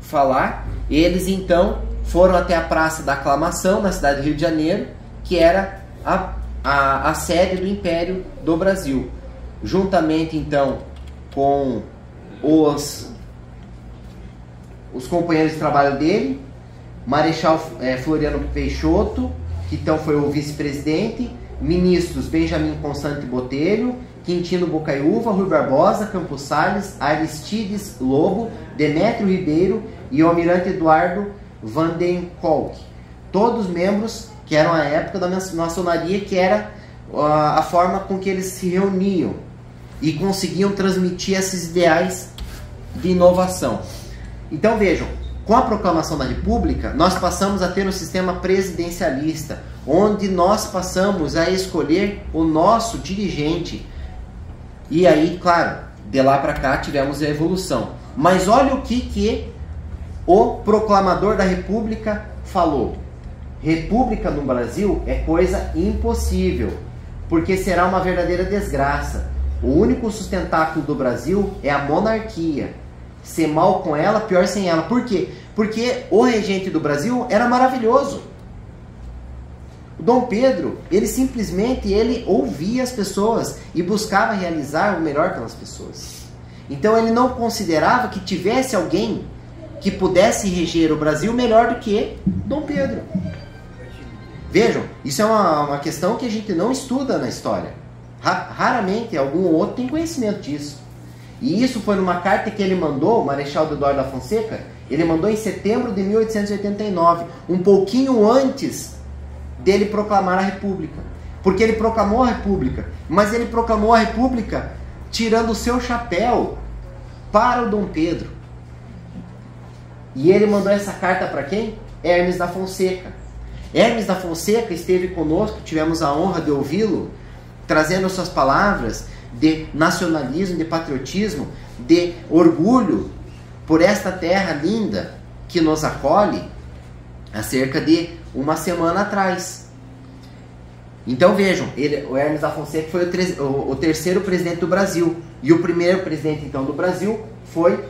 falar. Eles então foram até a Praça da Aclamação, na cidade do Rio de Janeiro, que era a sede do Império do Brasil, juntamente então com os companheiros de trabalho dele, Marechal Floriano Peixoto, que então foi o vice-presidente, ministros Benjamin Constant Botelho, Quintino Bocaiúva, Rui Barbosa, Campos Salles, Aristides Lobo, Demétrio Ribeiro e o almirante Eduardo Vandenkolk. Todos membros que eram à época da maçonaria, que era a forma com que eles se reuniam e conseguiam transmitir esses ideais de inovação. Então vejam, com a proclamação da República, nós passamos a ter um sistema presidencialista, onde nós passamos a escolher o nosso dirigente. E aí, claro, de lá para cá tivemos a evolução. Mas olha o que o proclamador da República falou. República no Brasil é coisa impossível, porque será uma verdadeira desgraça. O único sustentáculo do Brasil é a monarquia. Ser mal com ela, pior sem ela. Por quê? Porque o regente do Brasil era maravilhoso. O Dom Pedro, ele simplesmente ouvia as pessoas e buscava realizar o melhor pelas pessoas. Então ele não considerava que tivesse alguém que pudesse reger o Brasil melhor do que Dom Pedro. Vejam, isso é uma questão que a gente não estuda na história. Raramente algum outro tem conhecimento disso. E isso foi numa carta que ele mandou, o Marechal Deodoro da Fonseca, ele mandou em setembro de 1889, um pouquinho antes dele proclamar a República. Porque ele proclamou a República, mas ele proclamou a República tirando o seu chapéu para o Dom Pedro. E ele mandou essa carta para quem? Hermes da Fonseca. Hermes da Fonseca esteve conosco, tivemos a honra de ouvi-lo, trazendo suas palavras de nacionalismo, de patriotismo, de orgulho por esta terra linda que nos acolhe há cerca de uma semana atrás. Então vejam, o Hermes da Fonseca foi o terceiro presidente do Brasil, e o primeiro presidente então do Brasil foi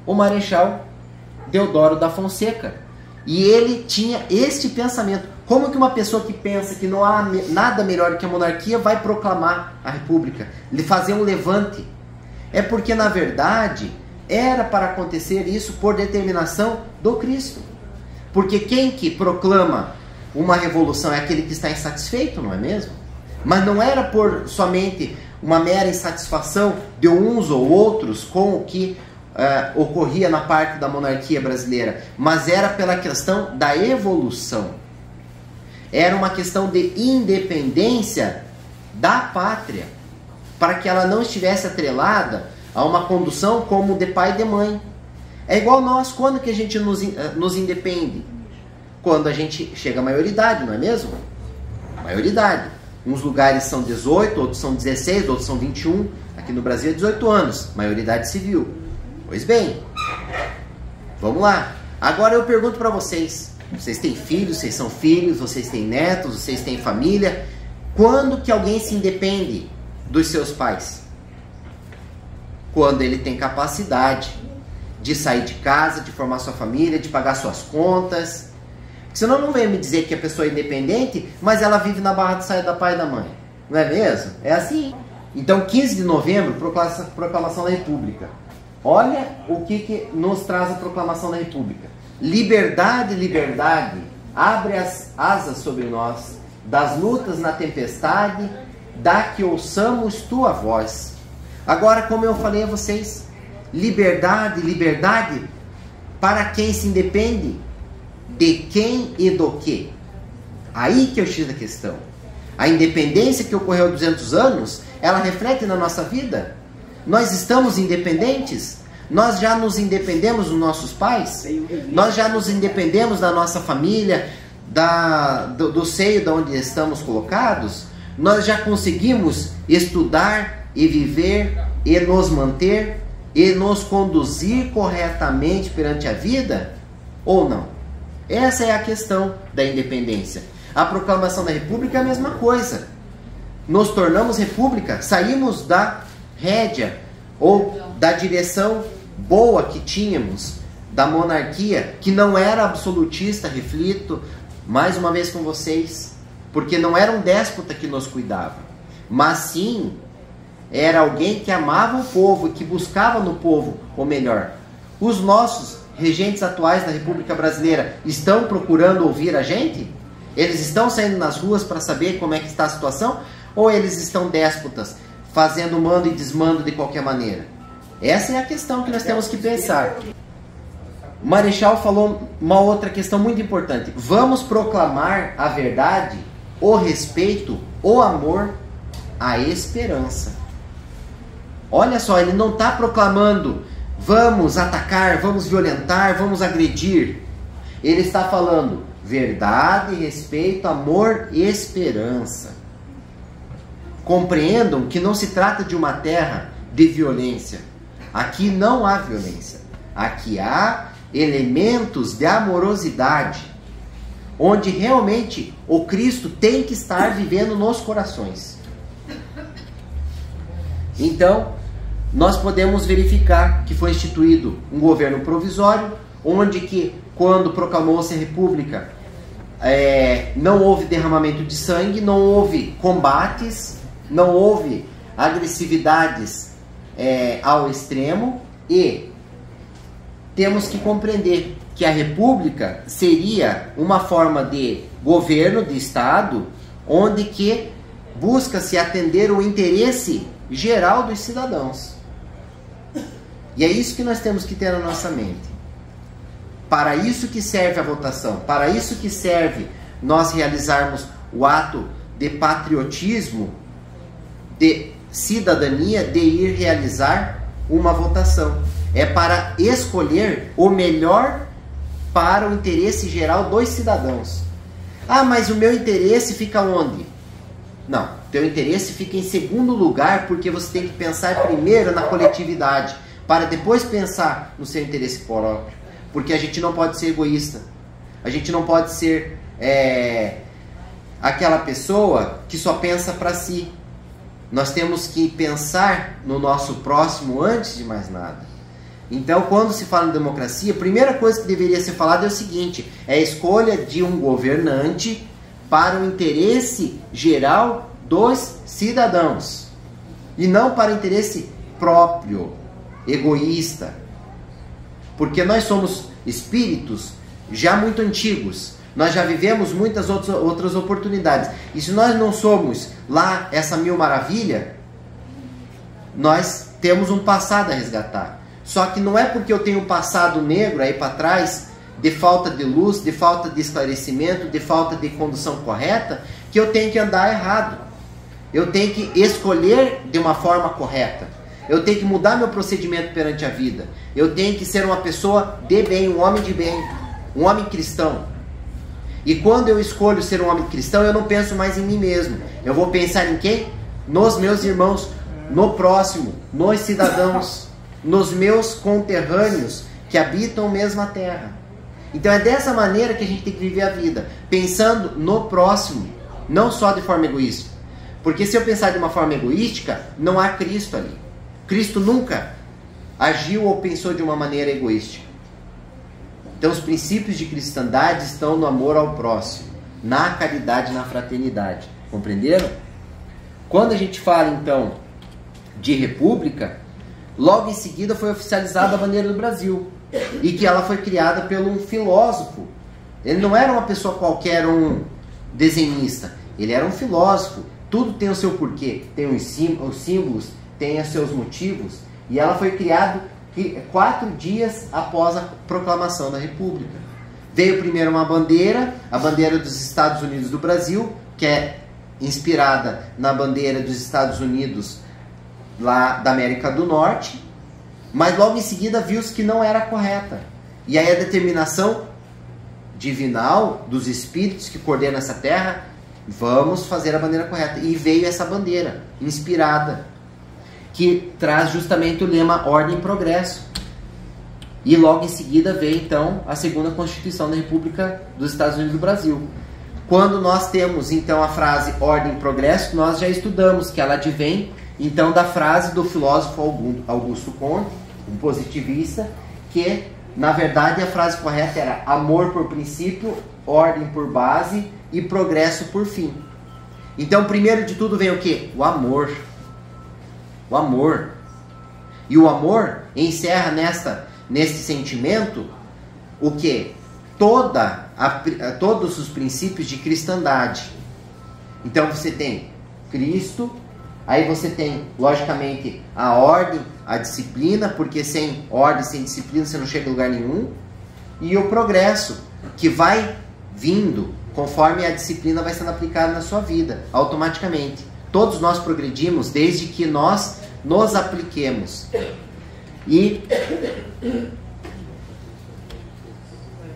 o Marechal Deodoro da Fonseca. E ele tinha este pensamento. Como que uma pessoa que pensa que não há nada melhor que a monarquia vai proclamar a República, lhe fazer um levante? É porque, na verdade, era para acontecer isso por determinação do Cristo. Porque quem que proclama uma revolução é aquele que está insatisfeito, não é mesmo? Mas não era por somente uma mera insatisfação de uns ou outros com o que ocorria na parte da monarquia brasileira, mas era pela questão da evolução. Era uma questão de independência da pátria, para que ela não estivesse atrelada a uma condução como de pai e de mãe. É igual nós, quando que a gente nos independe? Quando a gente chega à maioridade, não é mesmo? Maioridade. Uns lugares são 18, outros são 16, outros são 21. Aqui no Brasil é 18 anos, maioridade civil. Pois bem, vamos lá. Agora eu pergunto para vocês. Vocês têm filhos, vocês são filhos, vocês têm netos, vocês têm família. Quando que alguém se independe dos seus pais? Quando ele tem capacidade de sair de casa, de formar sua família, de pagar suas contas. Senão não vem me dizer que a pessoa é independente, mas ela vive na barra de saia da pai e da mãe. Não é mesmo? É assim. Então 15 de novembro, proclamação da República. Olha o que nos traz a proclamação da República. Liberdade, liberdade, abre as asas sobre nós, das lutas na tempestade, dá que ouçamos tua voz. Agora, como eu falei a vocês, liberdade, liberdade, para quem se independe? De quem e do que? Aí que eu X da questão. A independência que ocorreu há 200 anos, ela reflete na nossa vida? Nós estamos independentes? Nós já nos independemos dos nossos pais? Nós já nos independemos da nossa família, do seio de onde estamos colocados? Nós já conseguimos estudar e viver e nos manter e nos conduzir corretamente perante a vida? Ou não? Essa é a questão da independência. A proclamação da República é a mesma coisa. Nos tornamos república, saímos da rédea ou da direção boa que tínhamos da monarquia, que não era absolutista, reflito mais uma vez com vocês, porque não era um déspota que nos cuidava, mas sim era alguém que amava o povo e que buscava no povo o melhor. Os nossos regentes atuais da República Brasileira estão procurando ouvir a gente? Eles estão saindo nas ruas para saber como é que está a situação? Ou eles estão déspotas, fazendo mando e desmando de qualquer maneira? Essa é a questão que nós temos que pensar. O Marechal falou uma outra questão muito importante. Vamos proclamar a verdade, o respeito, o amor, a esperança. Olha só, ele não está proclamando vamos atacar, vamos violentar, vamos agredir. Ele está falando verdade, respeito, amor e esperança. Compreendam que não se trata de uma terra de violência. Aqui não há violência. Aqui há elementos de amorosidade, onde realmente o Cristo tem que estar vivendo nos corações. Então, nós podemos verificar que foi instituído um governo provisório, onde que, quando proclamou-se a República, não houve derramamento de sangue, não houve combates, não houve agressividades ao extremo, e temos que compreender que a República seria uma forma de governo, de Estado, onde que busca-se atender o interesse geral dos cidadãos. E é isso que nós temos que ter na nossa mente. Para isso que serve a votação, para isso que serve nós realizarmos o ato de patriotismo, de cidadania, de ir realizar uma votação. É para escolher o melhor para o interesse geral dos cidadãos. Ah, mas o meu interesse fica onde? Não, teu interesse fica em segundo lugar, porque você tem que pensar primeiro na coletividade, para depois pensar no seu interesse próprio. Porque a gente não pode ser egoísta. A gente não pode ser aquela pessoa que só pensa para si. Nós temos que pensar no nosso próximo antes de mais nada. Então, quando se fala em democracia, a primeira coisa que deveria ser falada é o seguinte: é a escolha de um governante para o interesse geral dos cidadãos, e não para o interesse próprio, egoísta. Porque nós somos espíritos já muito antigos, nós já vivemos muitas outras oportunidades, e se nós não somos lá essa mil maravilha, nós temos um passado a resgatar. Só que não é porque eu tenho um passado negro aí para trás, de falta de luz, de falta de esclarecimento, de falta de condução correta, que eu tenho que andar errado. Eu tenho que escolher de uma forma correta. Eu tenho que mudar meu procedimento perante a vida. Eu tenho que ser uma pessoa de bem, um homem de bem, um homem cristão. E quando eu escolho ser um homem cristão, eu não penso mais em mim mesmo. Eu vou pensar em quem? Nos meus irmãos, no próximo, nos cidadãos, nos meus conterrâneos que habitam a mesma terra. Então é dessa maneira que a gente tem que viver a vida, pensando no próximo, não só de forma egoísta. Porque se eu pensar de uma forma egoística, não há Cristo ali. Cristo nunca agiu ou pensou de uma maneira egoística. Então os princípios de cristandade estão no amor ao próximo, na caridade, na fraternidade. Compreenderam? Quando a gente fala então de república, logo em seguida foi oficializada a bandeira do Brasil, e que ela foi criada por um filósofo. Ele não era uma pessoa qualquer, um desenhista, ele era um filósofo. Tudo tem o seu porquê, tem os símbolos, tem os seus motivos, e ela foi criada 4 dias após a proclamação da República. Veio primeiro uma bandeira, a bandeira dos Estados Unidos do Brasil, que é inspirada na bandeira dos Estados Unidos lá da América do Norte, mas logo em seguida viu-se que não era correta. E aí a determinação divinal dos espíritos que coordenam essa terra, vamos fazer a bandeira correta. E veio essa bandeira inspirada, que traz justamente o lema Ordem e Progresso. E logo em seguida veio então a segunda Constituição da República dos Estados Unidos do Brasil. Quando nós temos então a frase Ordem e Progresso, nós já estudamos que ela advém então da frase do filósofo Augusto Comte, um positivista, que na verdade a frase correta era amor por princípio, ordem por base e progresso por fim. Então primeiro de tudo vem o quê? O amor. O amor. E o amor encerra nesse sentimento o quê? Todos os princípios de cristandade. Então você tem Cristo, aí você tem, logicamente, a ordem, a disciplina, porque sem ordem, sem disciplina, você não chega a lugar nenhum. E o progresso, que vai vindo conforme a disciplina vai sendo aplicada na sua vida, automaticamente. Todos nós progredimos desde que nós nos apliquemos. E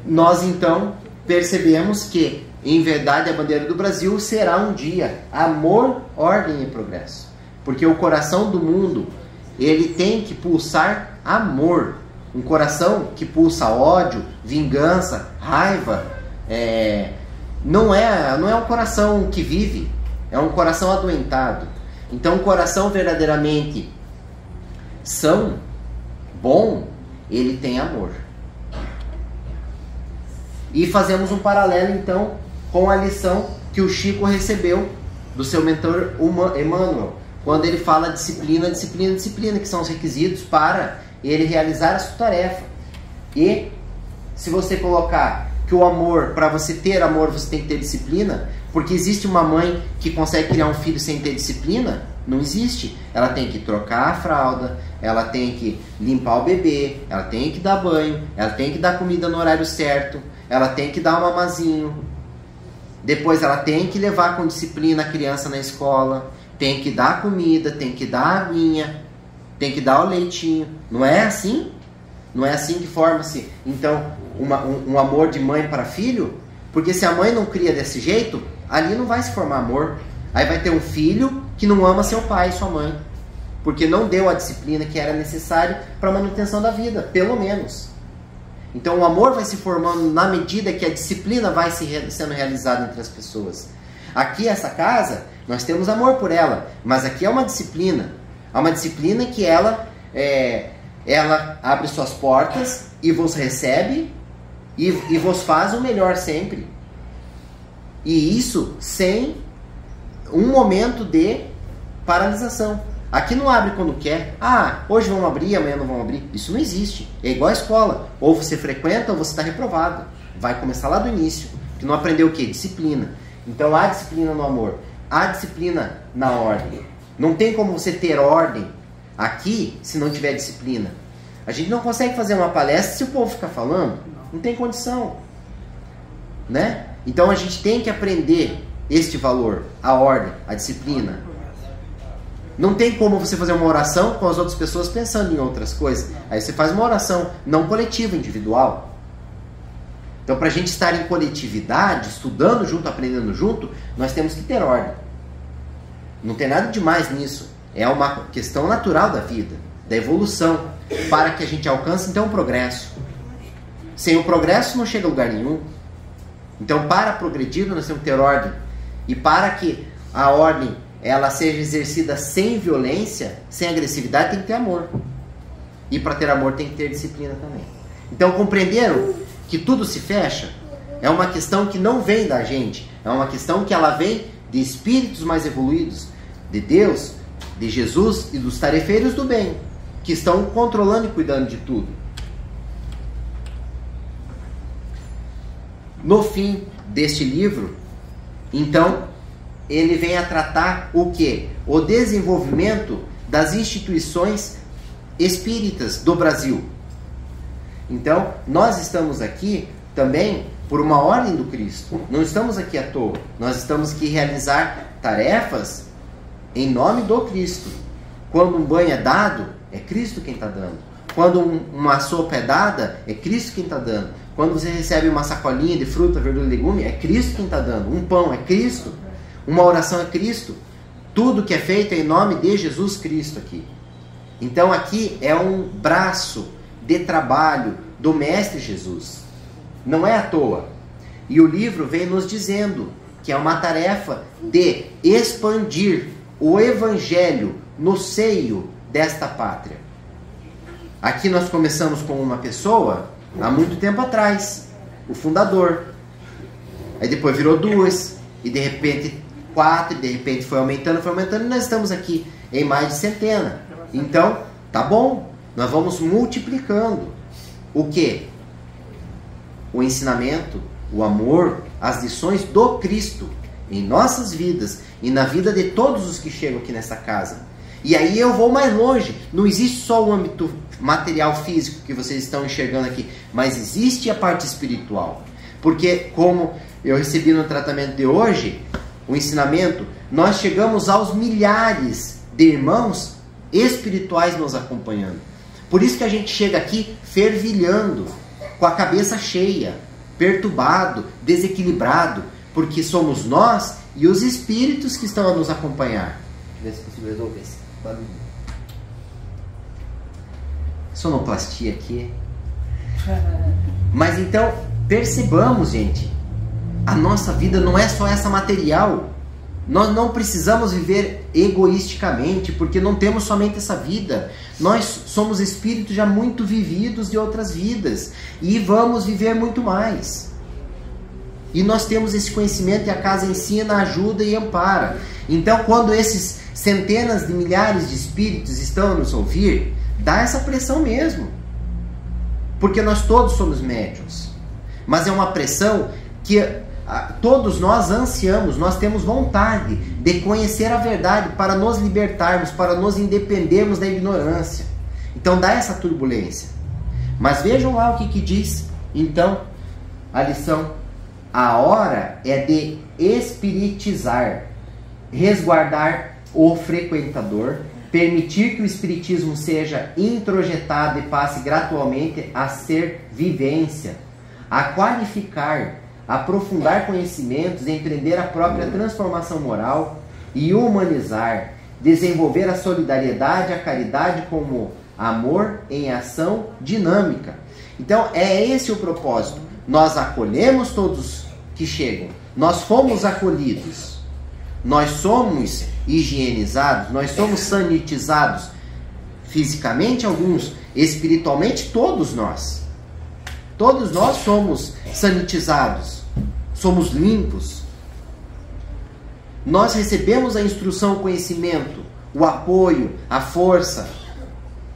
nós então percebemos que, em verdade, a bandeira do Brasil será um dia amor, ordem e progresso. Porque o coração do mundo, ele tem que pulsar amor. Um coração que pulsa ódio, vingança, raiva, não é um coração que vive, é um coração adoentado. Então, um coração verdadeiramente são, bom, ele tem amor. E fazemos um paralelo, então, com a lição que o Chico recebeu do seu mentor Emmanuel, quando ele fala disciplina, disciplina, disciplina, que são os requisitos para ele realizar a sua tarefa. E se você colocar que o amor, para você ter amor, você tem que ter disciplina, porque existe uma mãe que consegue criar um filho sem ter disciplina? Não existe. Ela tem que trocar a fralda, ela tem que limpar o bebê, ela tem que dar banho, ela tem que dar comida no horário certo, ela tem que dar um mamazinho, depois ela tem que levar com disciplina a criança na escola, tem que dar comida, tem que dar a aguinha, tem que dar o leitinho. Não é assim? Não é assim que forma-se, então, um amor de mãe para filho? Porque se a mãe não cria desse jeito, ali não vai se formar amor. Aí vai ter um filho que não ama seu pai e sua mãe, porque não deu a disciplina que era necessária para a manutenção da vida, pelo menos. Então o amor vai se formando na medida que a disciplina vai sendo realizada entre as pessoas. Aqui, essa casa, nós temos amor por ela, mas aqui é uma disciplina. É uma disciplina que ela abre suas portas e vos recebe e vos faz o melhor sempre. E isso sem um momento de paralisação. Aqui não abre quando quer. Ah, hoje vamos abrir, amanhã não vamos abrir. Isso não existe. É igual a escola. Ou você frequenta ou você está reprovado. Vai começar lá do início. Que não aprendeu o quê? Disciplina. Então há disciplina no amor. Há disciplina na ordem. Não tem como você ter ordem aqui se não tiver disciplina. A gente não consegue fazer uma palestra se o povo ficar falando. Não tem condição. Né? Então a gente tem que aprender este valor, a ordem, a disciplina. Não tem como você fazer uma oração com as outras pessoas pensando em outras coisas. Aí você faz uma oração não coletiva, individual. Então, para a gente estar em coletividade, estudando junto, aprendendo junto, nós temos que ter ordem. Não tem nada demais nisso. É uma questão natural da vida, da evolução, para que a gente alcance, então, o progresso. Sem o progresso, não chega a lugar nenhum. Então, para progredir, nós temos que ter ordem. E para que a ordem ela seja exercida sem violência, sem agressividade, tem que ter amor. E para ter amor tem que ter disciplina também. Então compreenderam que tudo se fecha? É uma questão que não vem da gente. É uma questão que ela vem de espíritos mais evoluídos, de Deus, de Jesus e dos tarefeiros do bem, que estão controlando e cuidando de tudo. No fim deste livro, então, ele vem a tratar o quê? O desenvolvimento das instituições espíritas do Brasil. Então, nós estamos aqui também por uma ordem do Cristo. Não estamos aqui à toa. Nós estamos aqui realizar tarefas em nome do Cristo. Quando um banho é dado, é Cristo quem está dando. Quando uma sopa é dada, é Cristo quem está dando. Quando você recebe uma sacolinha de fruta, verdura e legume, é Cristo quem está dando. Um pão é Cristo. Uma oração é Cristo. Tudo que é feito é em nome de Jesus Cristo aqui. Então aqui é um braço de trabalho do Mestre Jesus. Não é à toa. E o livro vem nos dizendo que é uma tarefa de expandir o Evangelho no seio desta pátria. Aqui nós começamos com uma pessoa há muito tempo atrás, o fundador. Aí depois virou 2, e de repente 4, e de repente foi aumentando, e nós estamos aqui em mais de centena. Então, tá bom, nós vamos multiplicando. O quê? o ensinamento, o amor, as lições do Cristo em nossas vidas e na vida de todos os que chegam aqui nessa casa. E aí eu vou mais longe. Não existe só o âmbito material físico que vocês estão enxergando aqui, mas existe a parte espiritual. Porque, como eu recebi no tratamento de hoje, o ensinamento, nós chegamos aos milhares de irmãos espirituais nos acompanhando. Por isso que a gente chega aqui fervilhando, com a cabeça cheia, perturbado, desequilibrado, porque somos nós e os espíritos que estão a nos acompanhar. Vê se consigo resolver esse barulho. Sonoplastia aqui. Mas então, percebamos, gente, a nossa vida não é só essa material. Nós não precisamos viver egoisticamente, porque não temos somente essa vida. Nós somos espíritos já muito vividos de outras vidas e vamos viver muito mais. E nós temos esse conhecimento e a casa ensina, ajuda e ampara. Então, quando esses centenas de milhares de espíritos estão a nos ouvir, dá essa pressão mesmo. Porque nós todos somos médiuns. Mas é uma pressão que todos nós ansiamos, nós temos vontade de conhecer a verdade para nos libertarmos, para nos independermos da ignorância. Então dá essa turbulência. Mas vejam lá o que diz, então, a lição. A hora é de espiritizar, resguardar o frequentador, permitir que o espiritismo seja introjetado e passe gradualmente a ser vivência, a qualificar, aprofundar conhecimentos, empreender a própria transformação moral e humanizar, desenvolver a solidariedade, a caridade como amor em ação dinâmica. Então é esse o propósito. Nós acolhemos todos que chegam, nós fomos acolhidos, nós somos higienizados, nós somos sanitizados, fisicamente alguns, espiritualmente todos nós. Todos nós somos sanitizados, somos limpos. Nós recebemos a instrução, o conhecimento, o apoio, a força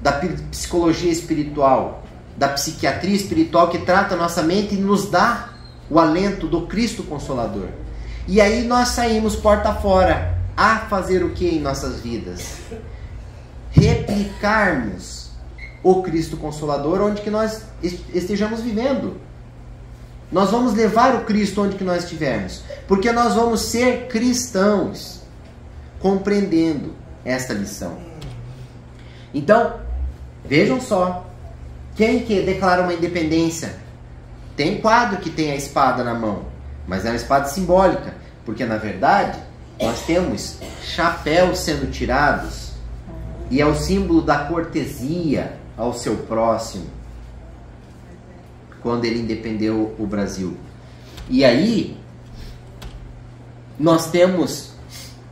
da psicologia espiritual, da psiquiatria espiritual que trata a nossa mente e nos dá o alento do Cristo Consolador. E aí nós saímos porta fora a fazer o que em nossas vidas? Replicarmos o Cristo Consolador onde que nós estejamos vivendo. Nós vamos levar o Cristo onde que nós estivermos, porque nós vamos ser cristãos, compreendendo esta lição. Então, vejam só, quem que declara uma independência? Tem quadro que tem a espada na mão, mas é uma espada simbólica, porque na verdade nós temos chapéus sendo tirados e é o símbolo da cortesia ao seu próximo, quando ele independeu o Brasil. E aí nós temos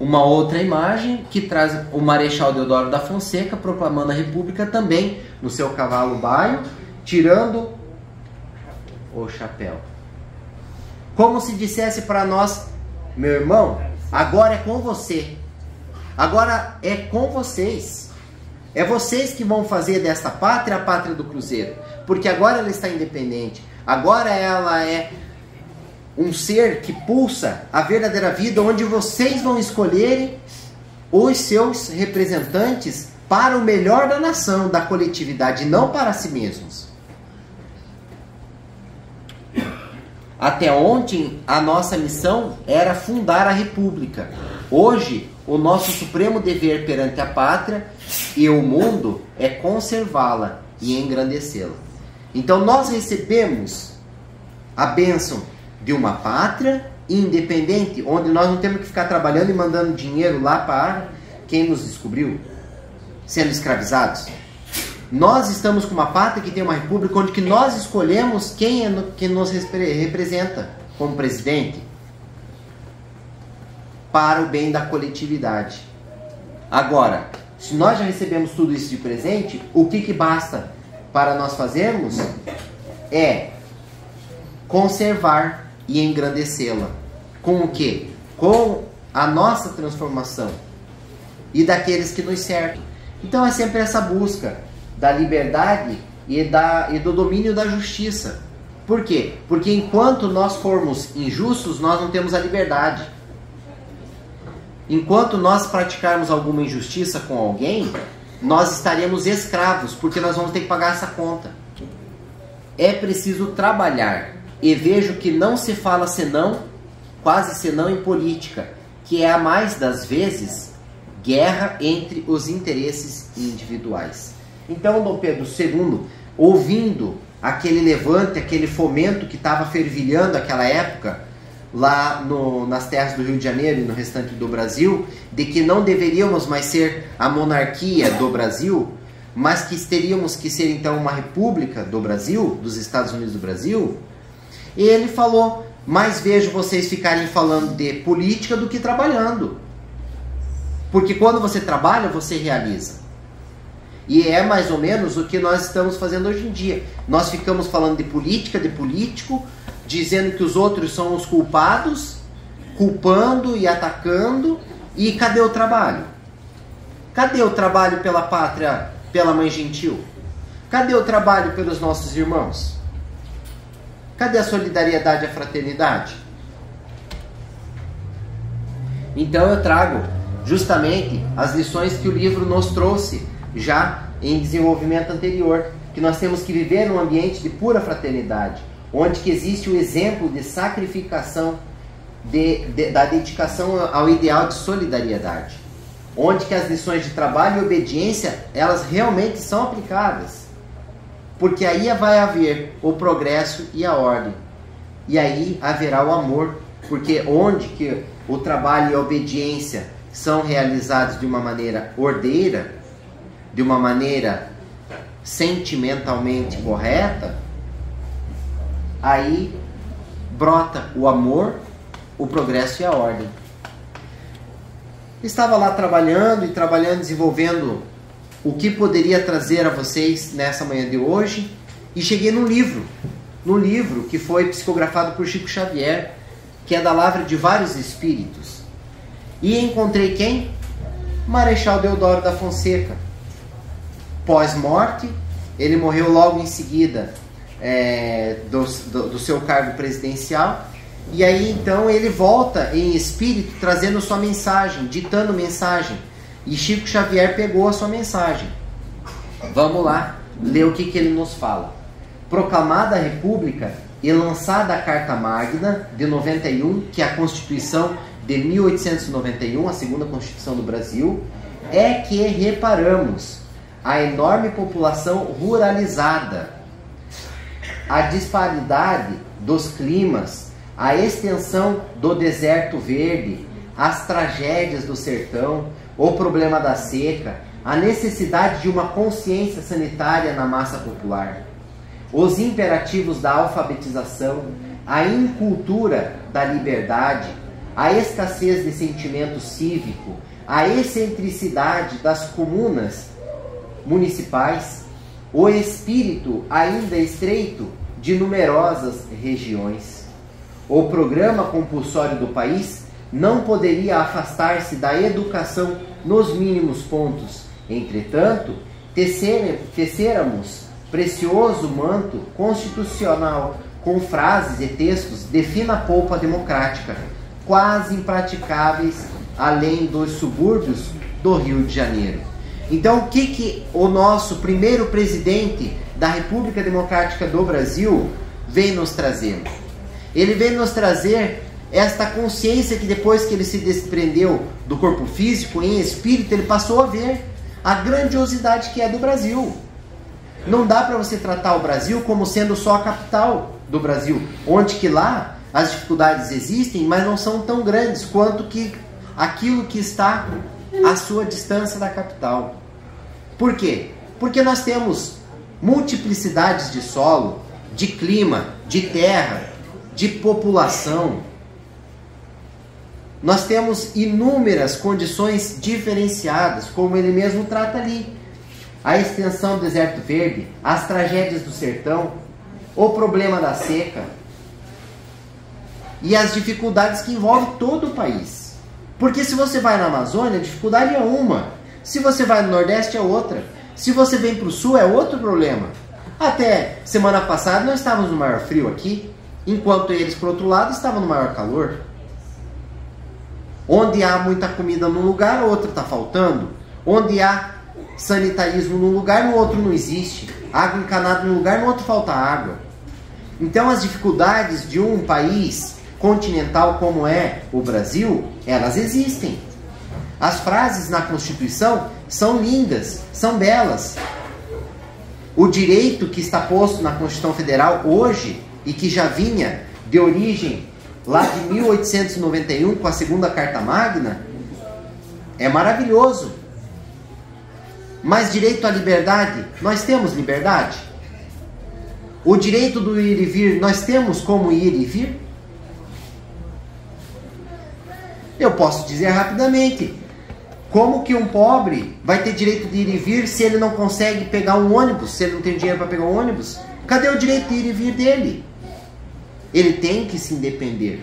uma outra imagem que traz o Marechal Deodoro da Fonseca proclamando a República também no seu cavalo baio, tirando o chapéu. Como se dissesse para nós: meu irmão, agora é com você. Agora é com vocês. É vocês que vão fazer desta pátria a pátria do Cruzeiro. Porque agora ela está independente. Agora ela é um ser que pulsa a verdadeira vida, onde vocês vão escolherem os seus representantes para o melhor da nação, da coletividade, não para si mesmos. Até ontem, a nossa missão era fundar a República. Hoje, o nosso supremo dever perante a pátria e o mundo é conservá-la e engrandecê-la. Então, nós recebemos a bênção de uma pátria independente, onde nós não temos que ficar trabalhando e mandando dinheiro lá para quem nos descobriu, sendo escravizados. Nós estamos com uma pátria que tem uma república onde que nós escolhemos quem nos representa como presidente para o bem da coletividade. Agora, se nós já recebemos tudo isso de presente, o que basta para nós fazermos é conservar e engrandecê-la. Com o quê? Com a nossa transformação e daqueles que nos cercam. Então é sempre essa busca da liberdade e do domínio da justiça. Por quê? Porque enquanto nós formos injustos, nós não temos a liberdade. Enquanto nós praticarmos alguma injustiça com alguém, nós estaremos escravos, porque nós vamos ter que pagar essa conta. É preciso trabalhar. E vejo que não se fala senão, quase senão em política, que é a mais das vezes guerra entre os interesses individuais. Então, Dom Pedro II, ouvindo aquele levante, aquele fomento que estava fervilhando naquela época, lá nas terras do Rio de Janeiro e no restante do Brasil, de que não deveríamos mais ser a monarquia do Brasil, mas que teríamos que ser então uma república do Brasil, dos Estados Unidos do Brasil, e ele falou: mas vejo vocês ficarem falando de política do que trabalhando. Porque quando você trabalha, você realiza. E é mais ou menos o que nós estamos fazendo hoje em dia. Nós ficamos falando de política, de político, dizendo que os outros são os culpados, culpando e atacando. E cadê o trabalho? Cadê o trabalho pela pátria, pela mãe gentil? Cadê o trabalho pelos nossos irmãos? Cadê a solidariedade e a fraternidade? Então eu trago justamente as lições que o livro nos trouxe já em desenvolvimento anterior, que nós temos que viver num ambiente de pura fraternidade, onde que existe o exemplo de sacrificação, da dedicação ao ideal de solidariedade, onde que as lições de trabalho e obediência, elas realmente são aplicadas, porque aí vai haver o progresso e a ordem, e aí haverá o amor, porque onde que o trabalho e a obediência são realizados de uma maneira ordeira, de uma maneira sentimentalmente correta, aí brota o amor, o progresso e a ordem. Estava lá trabalhando, desenvolvendo o que poderia trazer a vocês nessa manhã de hoje, e cheguei num livro que foi psicografado por Chico Xavier, que é da Lavra de Vários Espíritos. E encontrei quem? Marechal Deodoro da Fonseca. Pós-morte, ele morreu logo em seguida do seu cargo presidencial, e aí então ele volta em espírito trazendo sua mensagem, ditando mensagem, e Chico Xavier pegou a sua mensagem. Vamos lá ler o que ele nos fala. Proclamada a República e lançada a Carta Magna de 91, que é a Constituição de 1891, a segunda Constituição do Brasil, é que reparamos a enorme população ruralizada, a disparidade dos climas, a extensão do deserto verde, as tragédias do sertão, o problema da seca, a necessidade de uma consciência sanitária na massa popular, os imperativos da alfabetização, a incultura da liberdade, a escassez de sentimento cívico, a excentricidade das comunas municipais, o espírito ainda estreito de numerosas regiões. O programa compulsório do país não poderia afastar-se da educação nos mínimos pontos. Entretanto, tecêramos precioso manto constitucional com frases e textos de fina polpa democrática, quase impraticáveis além dos subúrbios do Rio de Janeiro. Então, o que o nosso primeiro presidente da República Democrática do Brasil vem nos trazer? Ele vem nos trazer esta consciência que depois que ele se desprendeu do corpo físico, em espírito, ele passou a ver a grandiosidade que é do Brasil. Não dá para você tratar o Brasil como sendo só a capital do Brasil, onde que lá as dificuldades existem, mas não são tão grandes quanto que aquilo que está à sua distância da capital. Por quê? Porque nós temos multiplicidades de solo, de clima, de terra, de população. Nós temos inúmeras condições diferenciadas, como ele mesmo trata ali. A extensão do deserto verde, as tragédias do sertão, o problema da seca e as dificuldades que envolvem todo o país. Porque se você vai na Amazônia, a dificuldade é uma. Se você vai no Nordeste, é outra. Se você vem para o Sul, é outro problema. Até semana passada nós estávamos no maior frio aqui, enquanto eles, por outro lado, estavam no maior calor. Onde há muita comida num lugar, outro está faltando. Onde há sanitarismo num lugar, no outro não existe. Água encanada num lugar, no outro falta água. Então as dificuldades de um país continental como é o Brasil, elas existem. As frases na Constituição são lindas, são belas. O direito que está posto na Constituição Federal hoje, e que já vinha de origem lá de 1891 com a segunda Carta Magna, é maravilhoso. Mas direito à liberdade, nós temos liberdade? O direito do ir e vir, nós temos como ir e vir? Eu posso dizer rapidamente, como que um pobre vai ter direito de ir e vir se ele não consegue pegar um ônibus, se ele não tem dinheiro para pegar um ônibus? Cadê o direito de ir e vir dele? Ele tem que se independer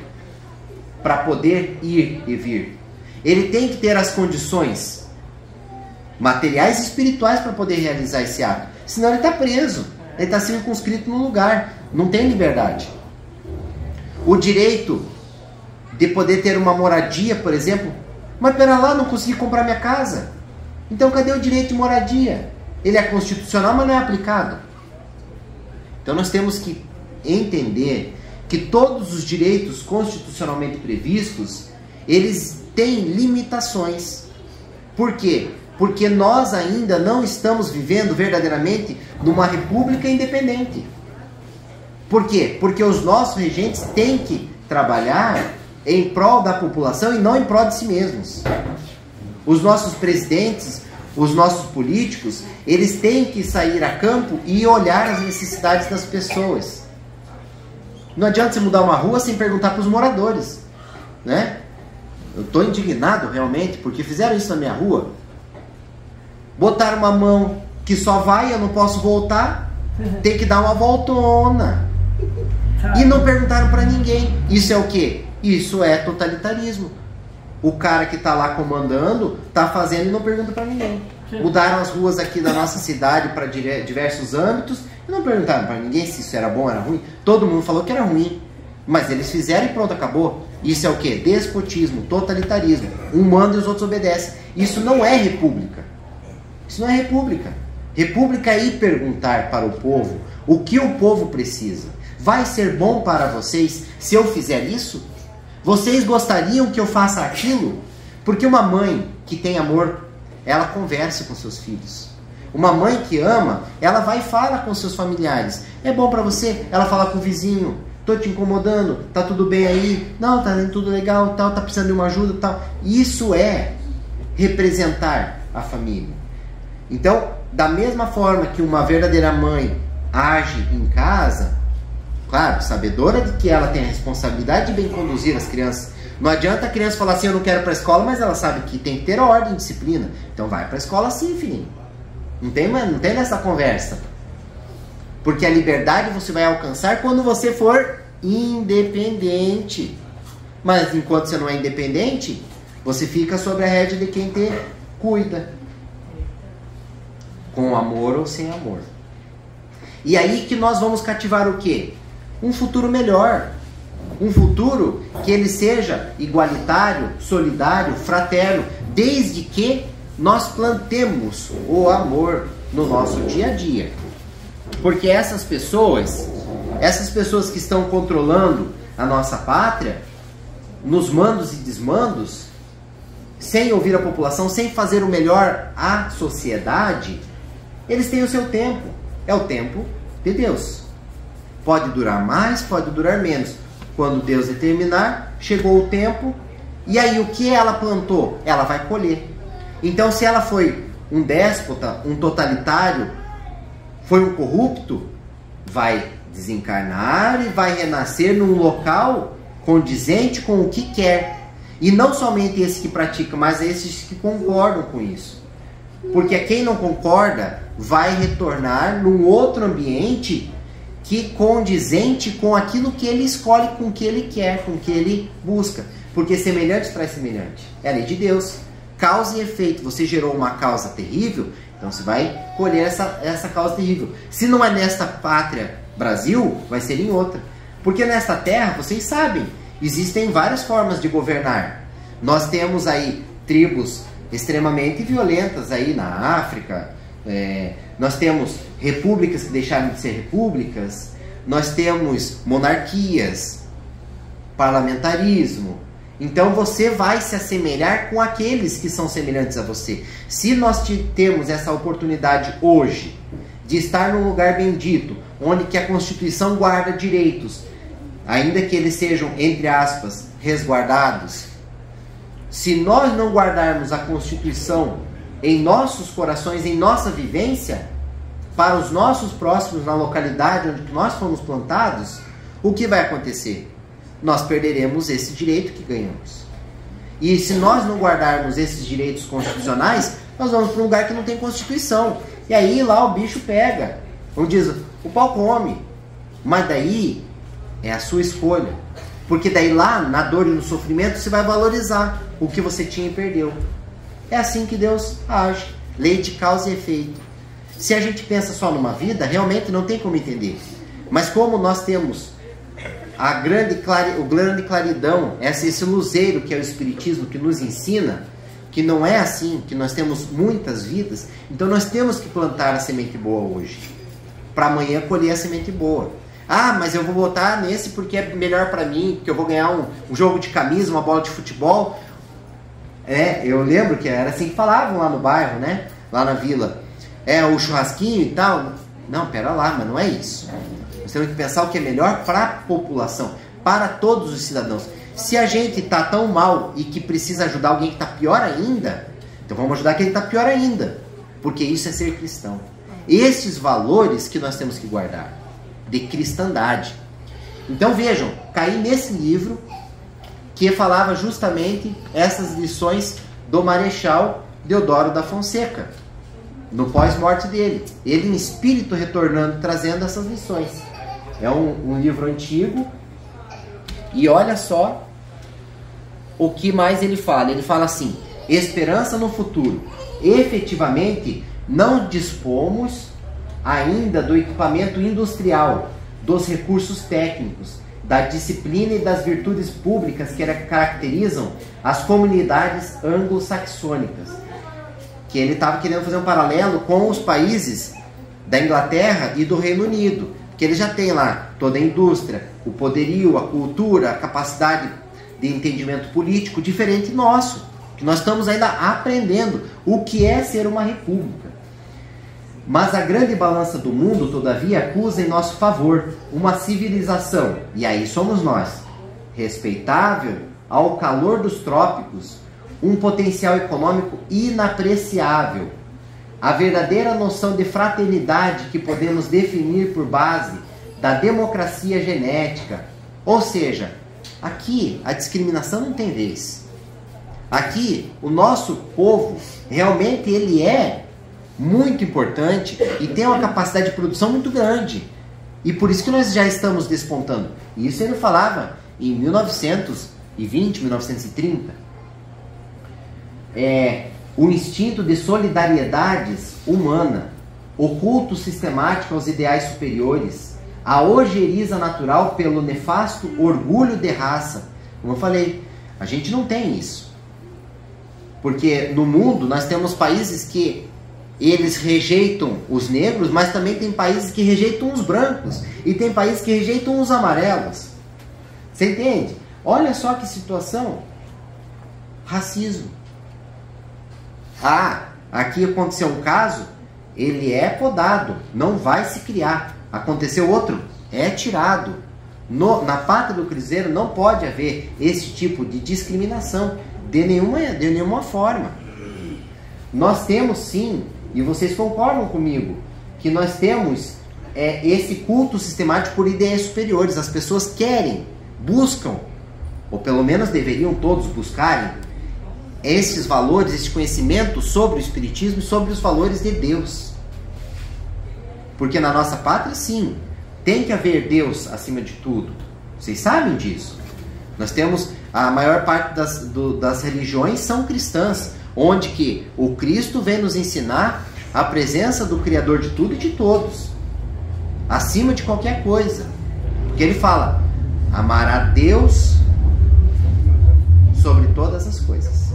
para poder ir e vir. Ele tem que ter as condições materiais e espirituais para poder realizar esse ato. Senão ele está preso, ele está circunscrito num lugar, não tem liberdade. O direito de poder ter uma moradia, por exemplo, mas pera lá, não consegui comprar minha casa. Então cadê o direito de moradia? Ele é constitucional, mas não é aplicado. Então nós temos que entender que todos os direitos constitucionalmente previstos, eles têm limitações. Por quê? Porque nós ainda não estamos vivendo verdadeiramente numa república independente. Por quê? Porque os nossos regentes têm que trabalhar em prol da população e não em prol de si mesmos. Os nossos presidentes, os nossos políticos, eles têm que sair a campo e olhar as necessidades das pessoas. Não adianta você mudar uma rua sem perguntar para os moradores, né? Eu estou indignado realmente porque fizeram isso na minha rua. Botaram uma mão que só vai, eu não posso voltar, tem que dar uma voltona. E não perguntaram para ninguém. Isso é o quê? Isso é totalitarismo. O cara que está lá comandando está fazendo e não pergunta para ninguém. Mudaram as ruas aqui da nossa cidade para diversos âmbitos e não perguntaram para ninguém se isso era bom ou era ruim. Todo mundo falou que era ruim, mas eles fizeram e pronto, acabou. Isso é o quê? Despotismo, totalitarismo. Um manda e os outros obedecem. Isso não é república. Isso não é república. República é ir perguntar para o povo o que o povo precisa. Vai ser bom para vocês se eu fizer isso? Vocês gostariam que eu faça aquilo? Porque uma mãe que tem amor, ela conversa com seus filhos. Uma mãe que ama, ela vai e fala com seus familiares. É bom para você? Ela fala com o vizinho. Tô te incomodando? Tá tudo bem aí? Não, tá tudo legal, tal, tá precisando de uma ajuda, tal. Isso é representar a família. Então, da mesma forma que uma verdadeira mãe age em casa, claro, sabedora de que ela tem a responsabilidade de bem conduzir as crianças. Não adianta a criança falar assim, eu não quero ir para a escola, mas ela sabe que tem que ter ordem e disciplina. Então vai para a escola sim, filhinho. Não tem nessa conversa. Porque a liberdade você vai alcançar quando você for independente. Mas enquanto você não é independente, você fica sob a rédea de quem te cuida. Com amor ou sem amor. E aí que nós vamos cativar o quê? Um futuro melhor. Um futuro que ele seja igualitário, solidário, fraterno, desde que nós plantemos o amor no nosso dia a dia. Porque essas pessoas que estão controlando a nossa pátria, nos mandos e desmandos, sem ouvir a população, sem fazer o melhor à sociedade, eles têm o seu tempo. É o tempo de Deus. Pode durar mais, pode durar menos. Quando Deus determinar, chegou o tempo, e aí o que ela plantou, ela vai colher. Então, se ela foi um déspota, um totalitário, foi um corrupto, vai desencarnar e vai renascer num local condizente com o que quer. E não somente esses que praticam, mas esses que concordam com isso. Porque quem não concorda vai retornar num outro ambiente que condizente com aquilo que ele escolhe, com o que ele quer, com o que ele busca. Porque semelhante traz semelhante. É a lei de Deus. causa e efeito. Você gerou uma causa terrível, então você vai colher essa causa terrível. Se não é nesta pátria Brasil, vai ser em outra. Porque nesta terra, vocês sabem, existem várias formas de governar. Nós temos aí tribos extremamente violentas aí na África, nós temos repúblicas que deixaram de ser repúblicas, nós temos monarquias, parlamentarismo. Então você vai se assemelhar com aqueles que são semelhantes a você. Se nós temos essa oportunidade hoje de estar num lugar bendito, onde que a Constituição guarda direitos, ainda que eles sejam, entre aspas, resguardados, se nós não guardarmos a Constituição em nossos corações, em nossa vivência, para os nossos próximos na localidade onde nós fomos plantados, o que vai acontecer? Nós perderemos esse direito que ganhamos. E se nós não guardarmos esses direitos constitucionais, nós vamos para um lugar que não tem Constituição. E aí lá o bicho pega. Como diz, o pau come. Mas daí é a sua escolha. Porque daí lá, na dor e no sofrimento, você vai valorizar o que você tinha e perdeu. É assim que Deus age. Lei de causa e efeito. Se a gente pensa só numa vida, realmente não tem como entender. Mas como nós temos o grande claridão, esse luzeiro que é o Espiritismo, que nos ensina que não é assim, que nós temos muitas vidas, então nós temos que plantar a semente boa hoje, para amanhã colher a semente boa. Ah, mas eu vou votar nesse porque é melhor para mim, porque eu vou ganhar um jogo de camisa, uma bola de futebol. Eu lembro que era assim que falavam lá no bairro, né? Lá na vila. O churrasquinho e tal. Não, pera lá, mas não é isso. Nós temos que pensar o que é melhor para a população, para todos os cidadãos. Se a gente está tão mal e que precisa ajudar alguém que está pior ainda, então vamos ajudar quem está pior ainda. Porque isso é ser cristão. Esses valores que nós temos que guardar, de cristandade. Então vejam, caí nesse livro que falava justamente essas lições do Marechal Deodoro da Fonseca, no pós-morte dele. Ele em espírito retornando, trazendo essas lições. É um livro antigo. E olha só o que mais ele fala. Ele fala assim: esperança no futuro. Efetivamente, não dispomos ainda do equipamento industrial, dos recursos técnicos, da disciplina e das virtudes públicas que caracterizam as comunidades anglo-saxônicas. Que ele estava querendo fazer um paralelo com os países da Inglaterra e do Reino Unido, que ele já tem lá toda a indústria, o poderio, a cultura, a capacidade de entendimento político diferente nosso, que nós estamos ainda aprendendo o que é ser uma república. Mas a grande balança do mundo, todavia, acusa em nosso favor uma civilização, e aí somos nós, respeitável ao calor dos trópicos, um potencial econômico inapreciável, a verdadeira noção de fraternidade que podemos definir por base da democracia genética. Ou seja, aqui a discriminação não tem vez. Aqui o nosso povo realmente ele é muito importante e tem uma capacidade de produção muito grande. E por isso que nós já estamos despontando. E isso ele falava em 1920, 1930. O instinto de solidariedades humana, o culto sistemático aos ideais superiores, a ojeriza natural pelo nefasto orgulho de raça. Como eu falei, a gente não tem isso. Porque no mundo nós temos países que eles rejeitam os negros, mas também tem países que rejeitam os brancos. E tem países que rejeitam os amarelos. Você entende? Olha só que situação. Racismo. Aqui aconteceu um caso, ele é podado, não vai se criar. Aconteceu outro, é tirado. Na pátria do Cruzeiro não pode haver esse tipo de discriminação de nenhuma forma. Nós temos sim, e vocês concordam comigo, que nós temos esse culto sistemático por ideias superiores. As pessoas querem, buscam, ou pelo menos deveriam todos buscarem, esses valores, esse conhecimento sobre o Espiritismo e sobre os valores de Deus. Porque na nossa pátria, sim, tem que haver Deus acima de tudo. Vocês sabem disso. Nós temos, a maior parte das religiões são cristãs. onde que o Cristo vem nos ensinar a presença do Criador de tudo e de todos, acima de qualquer coisa. Porque ele fala, amar a Deus sobre todas as coisas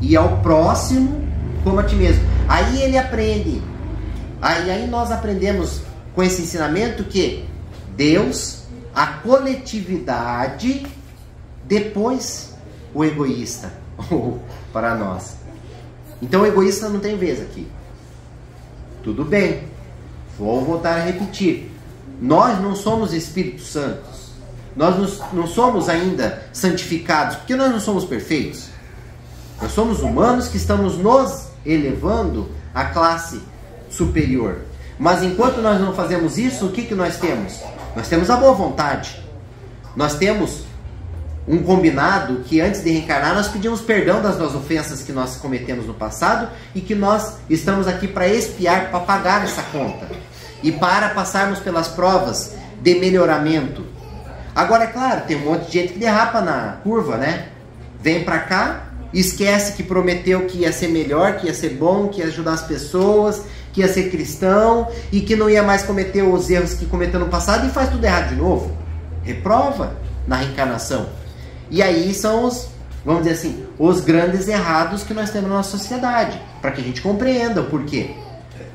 e ao próximo como a ti mesmo. Aí ele aprende, aí nós aprendemos com esse ensinamento que Deus, a coletividade, depois o egoísta para nós. Então o egoísta não tem vez aqui. Tudo bem, vou voltar a repetir, nós não somos Espíritos Santos, nós não somos ainda santificados, porque nós não somos perfeitos. Nós somos humanos que estamos nos elevando à classe superior. Mas enquanto nós não fazemos isso, o que nós temos? Nós temos a boa vontade. Nós temos um combinado que antes de reencarnar nós pedimos perdão das nossas ofensas que nós cometemos no passado e que nós estamos aqui para expiar, para pagar essa conta e para passarmos pelas provas de melhoramento. Agora, é claro, tem um monte de gente que derrapa na curva, né? Vem para cá, esquece que prometeu que ia ser melhor, que ia ser bom, que ia ajudar as pessoas, que ia ser cristão e que não ia mais cometer os erros que cometeu no passado e faz tudo errado de novo. Reprova na reencarnação. E aí são os, vamos dizer assim, os grandes errados que nós temos na nossa sociedade, para que a gente compreenda o porquê.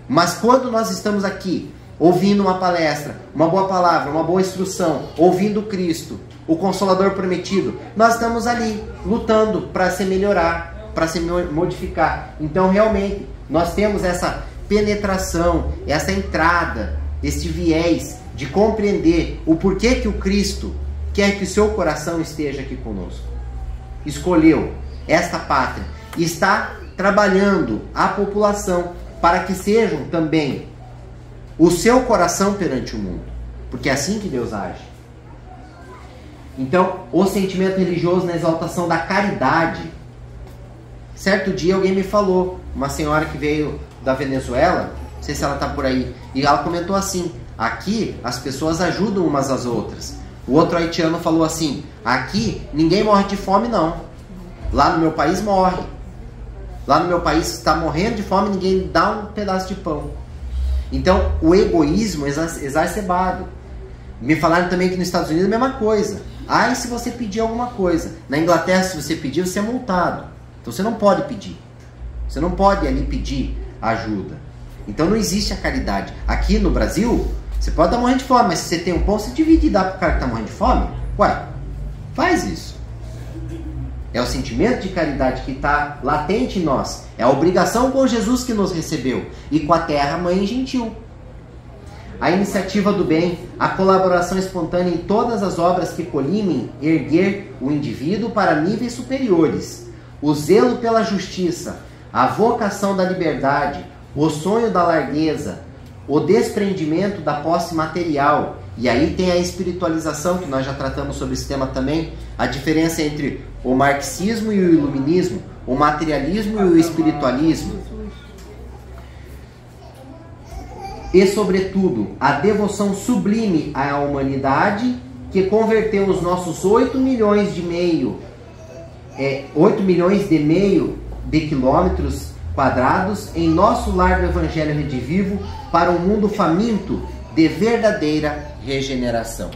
Mas quando nós estamos aqui, ouvindo uma palestra, uma boa palavra, uma boa instrução, ouvindo Cristo, o Consolador prometido, nós estamos ali, lutando para se melhorar, para se modificar. Então, realmente, nós temos essa penetração, essa entrada, este viés de compreender o porquê que o Cristo quer que o seu coração esteja aqui conosco. Escolheu esta pátria e está trabalhando a população para que sejam também o seu coração perante o mundo, porque é assim que Deus age. Então, o sentimento religioso na exaltação da caridade. Certo dia alguém me falou, uma senhora que veio da Venezuela, não sei se ela está por aí, e ela comentou assim, aqui as pessoas ajudam umas às outras. O outro haitiano falou assim, aqui ninguém morre de fome não, lá no meu país morre. Lá no meu país está morrendo de fome, ninguém dá um pedaço de pão. Então, o egoísmo exacerbado. Me falaram também que nos Estados Unidos é a mesma coisa. E se você pedir alguma coisa? Na Inglaterra, se você pedir, você é multado. Então, você não pode pedir. Você não pode ali pedir ajuda. Então, não existe a caridade. Aqui no Brasil, você pode estar morrendo de fome, mas se você tem um pão, você divide e dá para o cara que está morrendo de fome. Ué, faz isso. É o sentimento de caridade que está latente em nós. É a obrigação com Jesus que nos recebeu e com a terra mãe gentil. A iniciativa do bem, a colaboração espontânea em todas as obras que colimem erguer o indivíduo para níveis superiores, o zelo pela justiça, a vocação da liberdade, o sonho da largueza, o desprendimento da posse material. E aí tem a espiritualização, que nós já tratamos sobre esse tema também, a diferença entre o marxismo e o iluminismo, o materialismo e o espiritualismo. E, sobretudo, a devoção sublime à humanidade, que converteu os nossos 8 milhões de meio de quilômetros quadrados em nosso lar do Evangelho redivivo para um mundo faminto de verdadeira regeneração.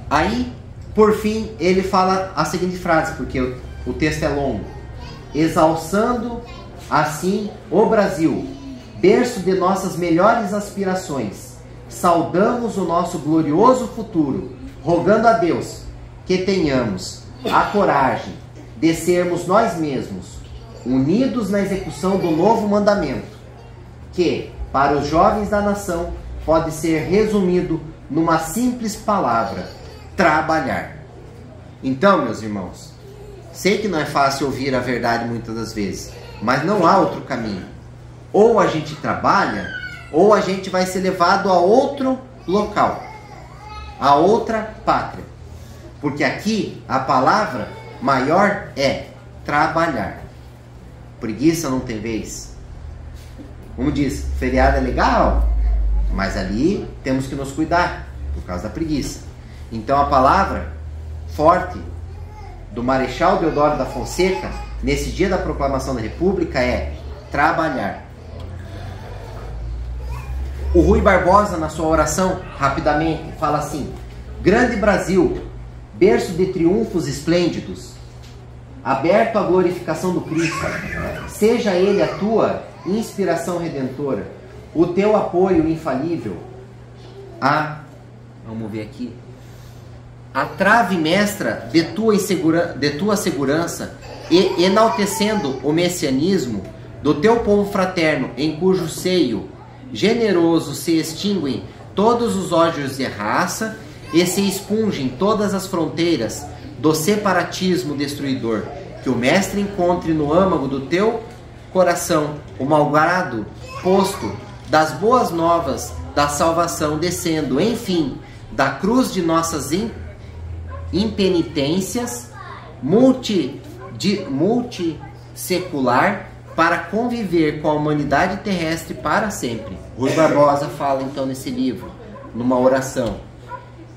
Aí, por fim, ele fala a seguinte frase, porque o texto é longo. Exalçando assim o Brasil, berço de nossas melhores aspirações, saudamos o nosso glorioso futuro, rogando a Deus que tenhamos a coragem de sermos nós mesmos, unidos na execução do novo mandamento, que, para os jovens da nação, pode ser resumido numa simples palavra: trabalhar. Então, meus irmãos, sei que não é fácil ouvir a verdade muitas das vezes, mas não há outro caminho. Ou a gente trabalha, ou a gente vai ser levado a outro local, a outra pátria. Porque aqui a palavra maior é trabalhar. Preguiça não tem vez. Como diz, feriado é legal, mas ali temos que nos cuidar por causa da preguiça. Então a palavra forte do Marechal Deodoro da Fonseca nesse dia da proclamação da República é trabalhar. O Rui Barbosa, na sua oração, rapidamente, fala assim: grande Brasil, berço de triunfos esplêndidos, aberto à glorificação do Cristo, seja Ele a tua inspiração redentora, o teu apoio infalível, vamos ver aqui, a trave mestra de tua segurança, e enaltecendo o messianismo do teu povo fraterno, em cujo seio generoso se extinguem todos os ódios de raça e se expungem todas as fronteiras do separatismo destruidor. Que o Mestre encontre no âmago do teu coração o malgrado posto das boas novas da salvação, descendo, enfim, da cruz de nossas impenitências multissecular, para conviver com a humanidade terrestre para sempre. Rui Barbosa fala então nesse livro, numa oração,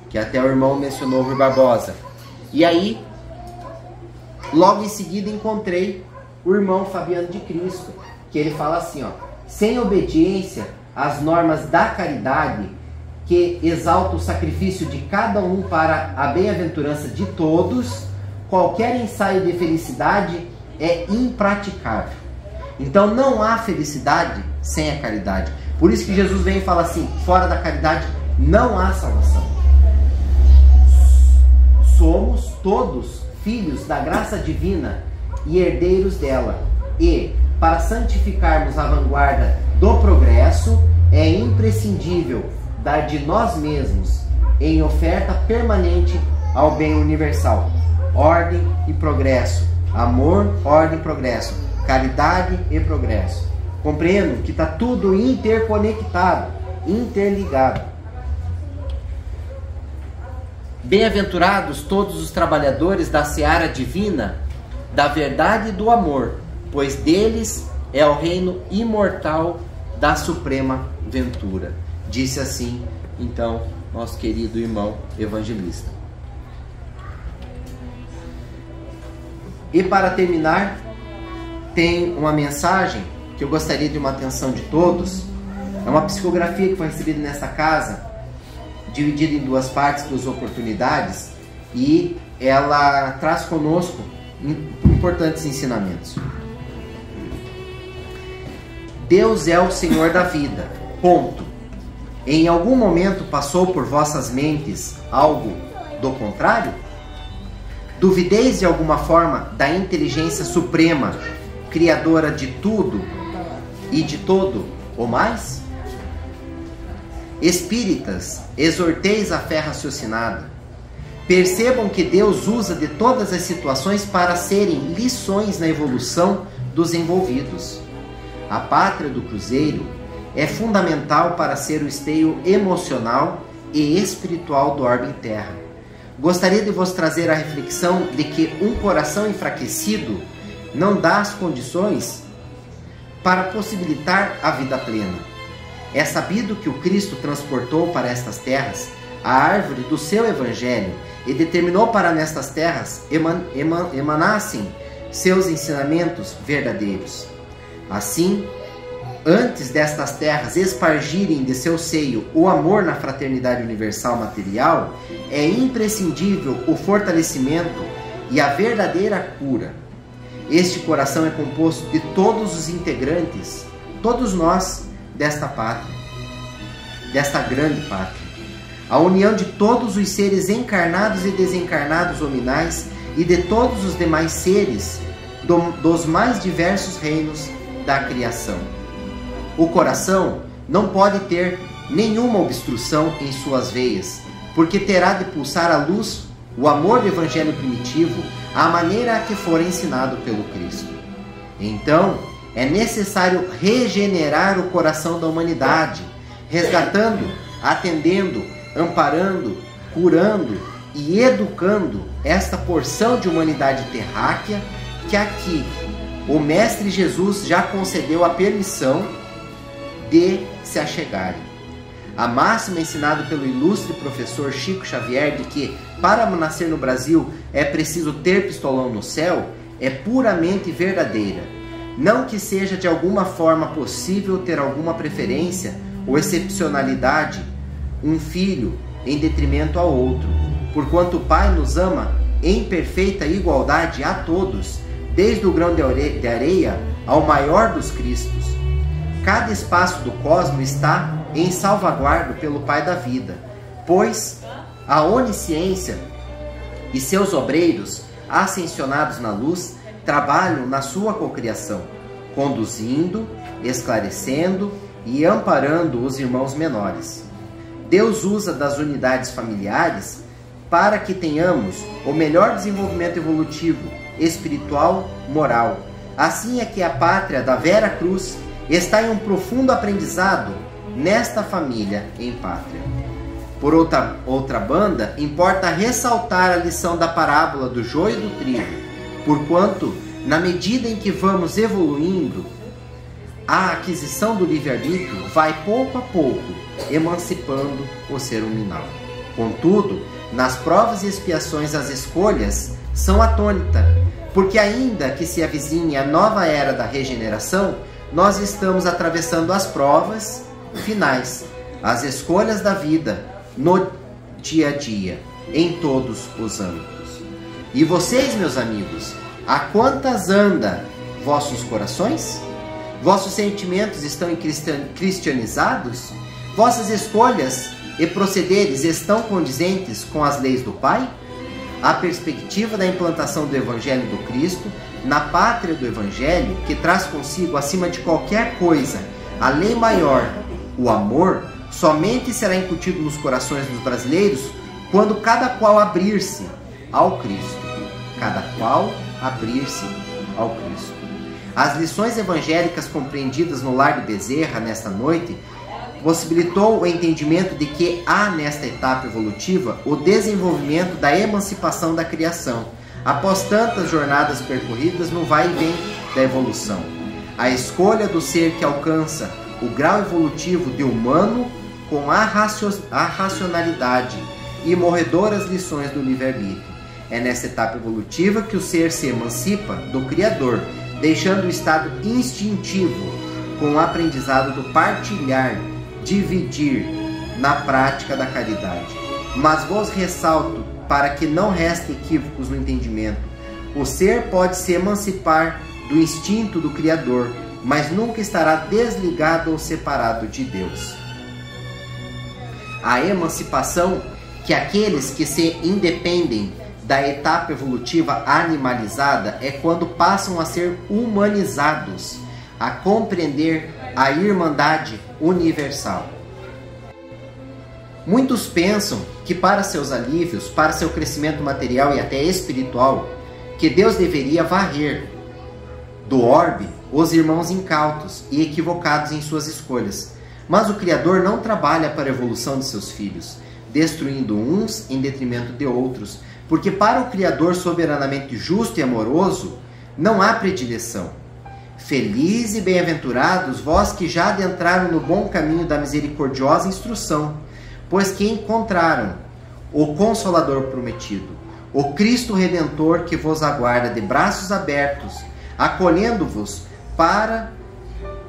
que até o irmão mencionou Rui Barbosa. E aí, logo em seguida encontrei o irmão Fabiano de Cristo, que ele fala assim, sem obediência às normas da caridade, que exalta o sacrifício de cada um para a bem-aventurança de todos, qualquer ensaio de felicidade é impraticável. Então não há felicidade sem a caridade. Por isso que Jesus vem e fala assim: fora da caridade não há salvação. Somos todos filhos da graça divina e herdeiros dela. E, para santificarmos a vanguarda do progresso, é imprescindível dar de nós mesmos em oferta permanente ao bem universal. Ordem e progresso. Amor, ordem e progresso. Caridade e progresso. Compreendo que está tudo interconectado, interligado. Bem-aventurados todos os trabalhadores da seara divina, da verdade e do amor, pois deles é o reino imortal da suprema ventura. Disse assim, então, nosso querido irmão evangelista. E para terminar, tem uma mensagem que eu gostaria de uma atenção de todos. É uma psicografia que foi recebida nessa casa, dividida em duas partes, duas oportunidades, e ela traz conosco importantes ensinamentos. Deus é o Senhor da vida, ponto. Em algum momento passou por vossas mentes algo do contrário? Duvideis de alguma forma da inteligência suprema, criadora de tudo e de todo o mais? Espíritas, exorteis a fé raciocinada. Percebam que Deus usa de todas as situações para serem lições na evolução dos envolvidos. A pátria do cruzeiro é fundamental para ser o esteio emocional e espiritual do orbe terra. Gostaria de vos trazer a reflexão de que um coração enfraquecido não dá as condições para possibilitar a vida plena. É sabido que o Cristo transportou para estas terras a árvore do seu evangelho e determinou para nestas terras emanassem seus ensinamentos verdadeiros. Assim, antes destas terras espargirem de seu seio o amor na fraternidade universal material, é imprescindível o fortalecimento e a verdadeira cura. Este coração é composto de todos os integrantes, todos nós, desta pátria, desta grande pátria. A união de todos os seres encarnados e desencarnados hominais e de todos os demais seres dos mais diversos reinos da criação. O coração não pode ter nenhuma obstrução em suas veias, porque terá de pulsar a luz, o amor do evangelho primitivo, à maneira a que for ensinado pelo Cristo. Então, é necessário regenerar o coração da humanidade, resgatando, atendendo, amparando, curando e educando esta porção de humanidade terráquea que aqui o Mestre Jesus já concedeu a permissão de se achegarem. A máxima ensinada pelo ilustre professor Chico Xavier de que para nascer no Brasil é preciso ter pistolão no céu é puramente verdadeira. Não que seja de alguma forma possível ter alguma preferência ou excepcionalidade um filho em detrimento ao outro, porquanto o Pai nos ama em perfeita igualdade a todos, desde o grão de areia ao maior dos Cristos. Cada espaço do cosmos está em salvaguarda pelo Pai da vida, pois a onisciência e seus obreiros, ascensionados na luz, trabalham na sua cocriação, conduzindo, esclarecendo e amparando os irmãos menores. Deus usa das unidades familiares para que tenhamos o melhor desenvolvimento evolutivo, espiritual, moral. Assim é que a pátria da Vera Cruz está em um profundo aprendizado nesta família em pátria. Por outra banda, importa ressaltar a lição da parábola do joio e do trigo, porquanto, na medida em que vamos evoluindo, a aquisição do livre-arbítrio vai pouco a pouco emancipando o ser humanal. Contudo, nas provas e expiações as escolhas são a tônica, porque ainda que se avizinhe a nova era da regeneração, nós estamos atravessando as provas finais, as escolhas da vida no dia a dia, em todos os âmbitos. E vocês, meus amigos, a quantas anda vossos corações? Vossos sentimentos estão cristianizados? Vossas escolhas e procederes estão condizentes com as leis do Pai? A perspectiva da implantação do Evangelho do Cristo na pátria do Evangelho, que traz consigo, acima de qualquer coisa, a lei maior, o amor, somente será incutido nos corações dos brasileiros quando cada qual abrir-se ao Cristo. Cada qual abrir-se ao Cristo. As lições evangélicas compreendidas no Lar de Bezerra nesta noite possibilitou o entendimento de que há nesta etapa evolutiva o desenvolvimento da emancipação da criação, após tantas jornadas percorridas no vai e vem da evolução. A escolha do ser que alcança o grau evolutivo de humano com a racionalidade e morredoras lições do livre-arbítrio. É nessa etapa evolutiva que o ser se emancipa do Criador, deixando o estado instintivo com o aprendizado do partilhar, dividir na prática da caridade. Mas vos ressalto, para que não restem equívocos no entendimento, o ser pode se emancipar do instinto do Criador, mas nunca estará desligado ou separado de Deus. A emancipação que aqueles que se independem da etapa evolutiva animalizada é quando passam a ser humanizados, a compreender a irmandade universal. Muitos pensam que para seus alívios, para seu crescimento material e até espiritual, que Deus deveria varrer do orbe os irmãos incautos e equivocados em suas escolhas. Mas o Criador não trabalha para a evolução de seus filhos, destruindo uns em detrimento de outros, porque para o Criador soberanamente justo e amoroso não há predileção. Felizes e bem-aventurados vós que já adentraram no bom caminho da misericordiosa instrução, pois que encontraram o Consolador prometido, o Cristo Redentor que vos aguarda de braços abertos, acolhendo-vos para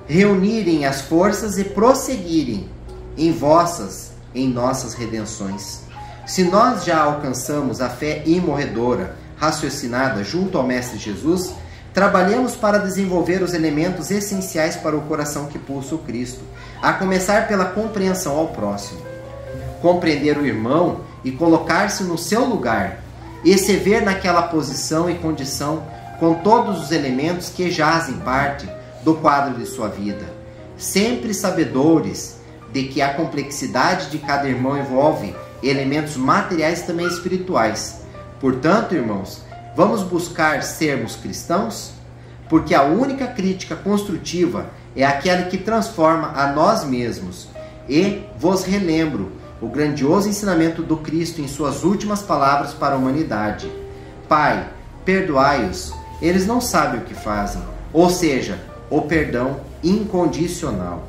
reunirem as forças e prosseguirem em nossas redenções. Se nós já alcançamos a fé imorredora, raciocinada junto ao Mestre Jesus, trabalhemos para desenvolver os elementos essenciais para o coração que pulsa o Cristo, a começar pela compreensão ao próximo. Compreender o irmão e colocar-se no seu lugar, e se ver naquela posição e condição com todos os elementos que jazem parte do quadro de sua vida, sempre sabedores de que a complexidade de cada irmão envolve elementos materiais e também espirituais. Portanto, irmãos, vamos buscar sermos cristãos, porque a única crítica construtiva é aquela que transforma a nós mesmos. E vos relembro o grandioso ensinamento do Cristo em suas últimas palavras para a humanidade: Pai, perdoai-os, eles não sabem o que fazem. Ou seja, o perdão incondicional.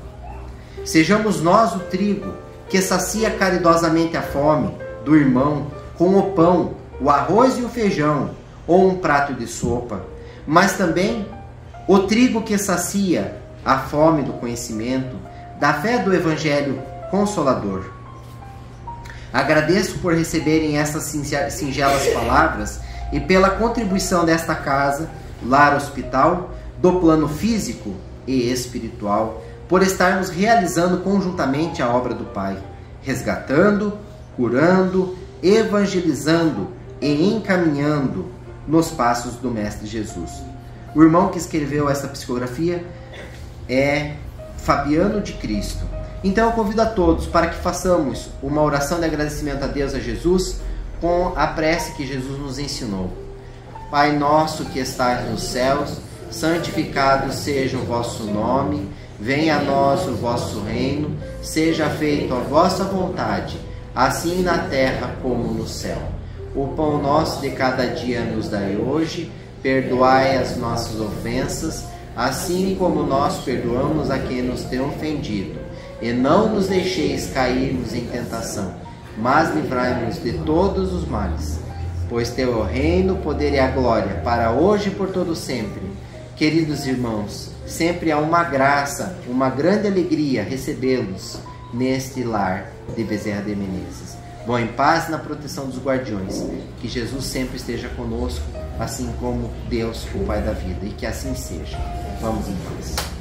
Sejamos nós o trigo que sacia caridosamente a fome do irmão com o pão, o arroz e o feijão, ou um prato de sopa. mas também o trigo que sacia a fome do conhecimento, da fé do Evangelho Consolador. Agradeço por receberem estas singelas palavras e pela contribuição desta casa, lar hospital, do plano físico e espiritual, por estarmos realizando conjuntamente a obra do Pai, resgatando, curando, evangelizando e encaminhando nos passos do Mestre Jesus. O irmão que escreveu essa psicografia é Fabiano de Cristo. Então eu convido a todos para que façamos uma oração de agradecimento a Deus, a Jesus, com a prece que Jesus nos ensinou. Pai nosso que estais nos céus, santificado seja o vosso nome, venha a nós o vosso reino, seja feita a vossa vontade, assim na terra como no céu. O pão nosso de cada dia nos dai hoje, perdoai as nossas ofensas, assim como nós perdoamos a quem nos tem ofendido. E não nos deixeis cairmos em tentação, mas livrai-nos de todos os males. Pois teu é o reino, o poder e a glória, para hoje e por todo sempre. Queridos irmãos, sempre há uma graça, uma grande alegria recebê-los neste lar de Bezerra de Menezes. Vão em paz na proteção dos guardiões. Que Jesus sempre esteja conosco, assim como Deus, o Pai da vida. E que assim seja. Vamos em paz.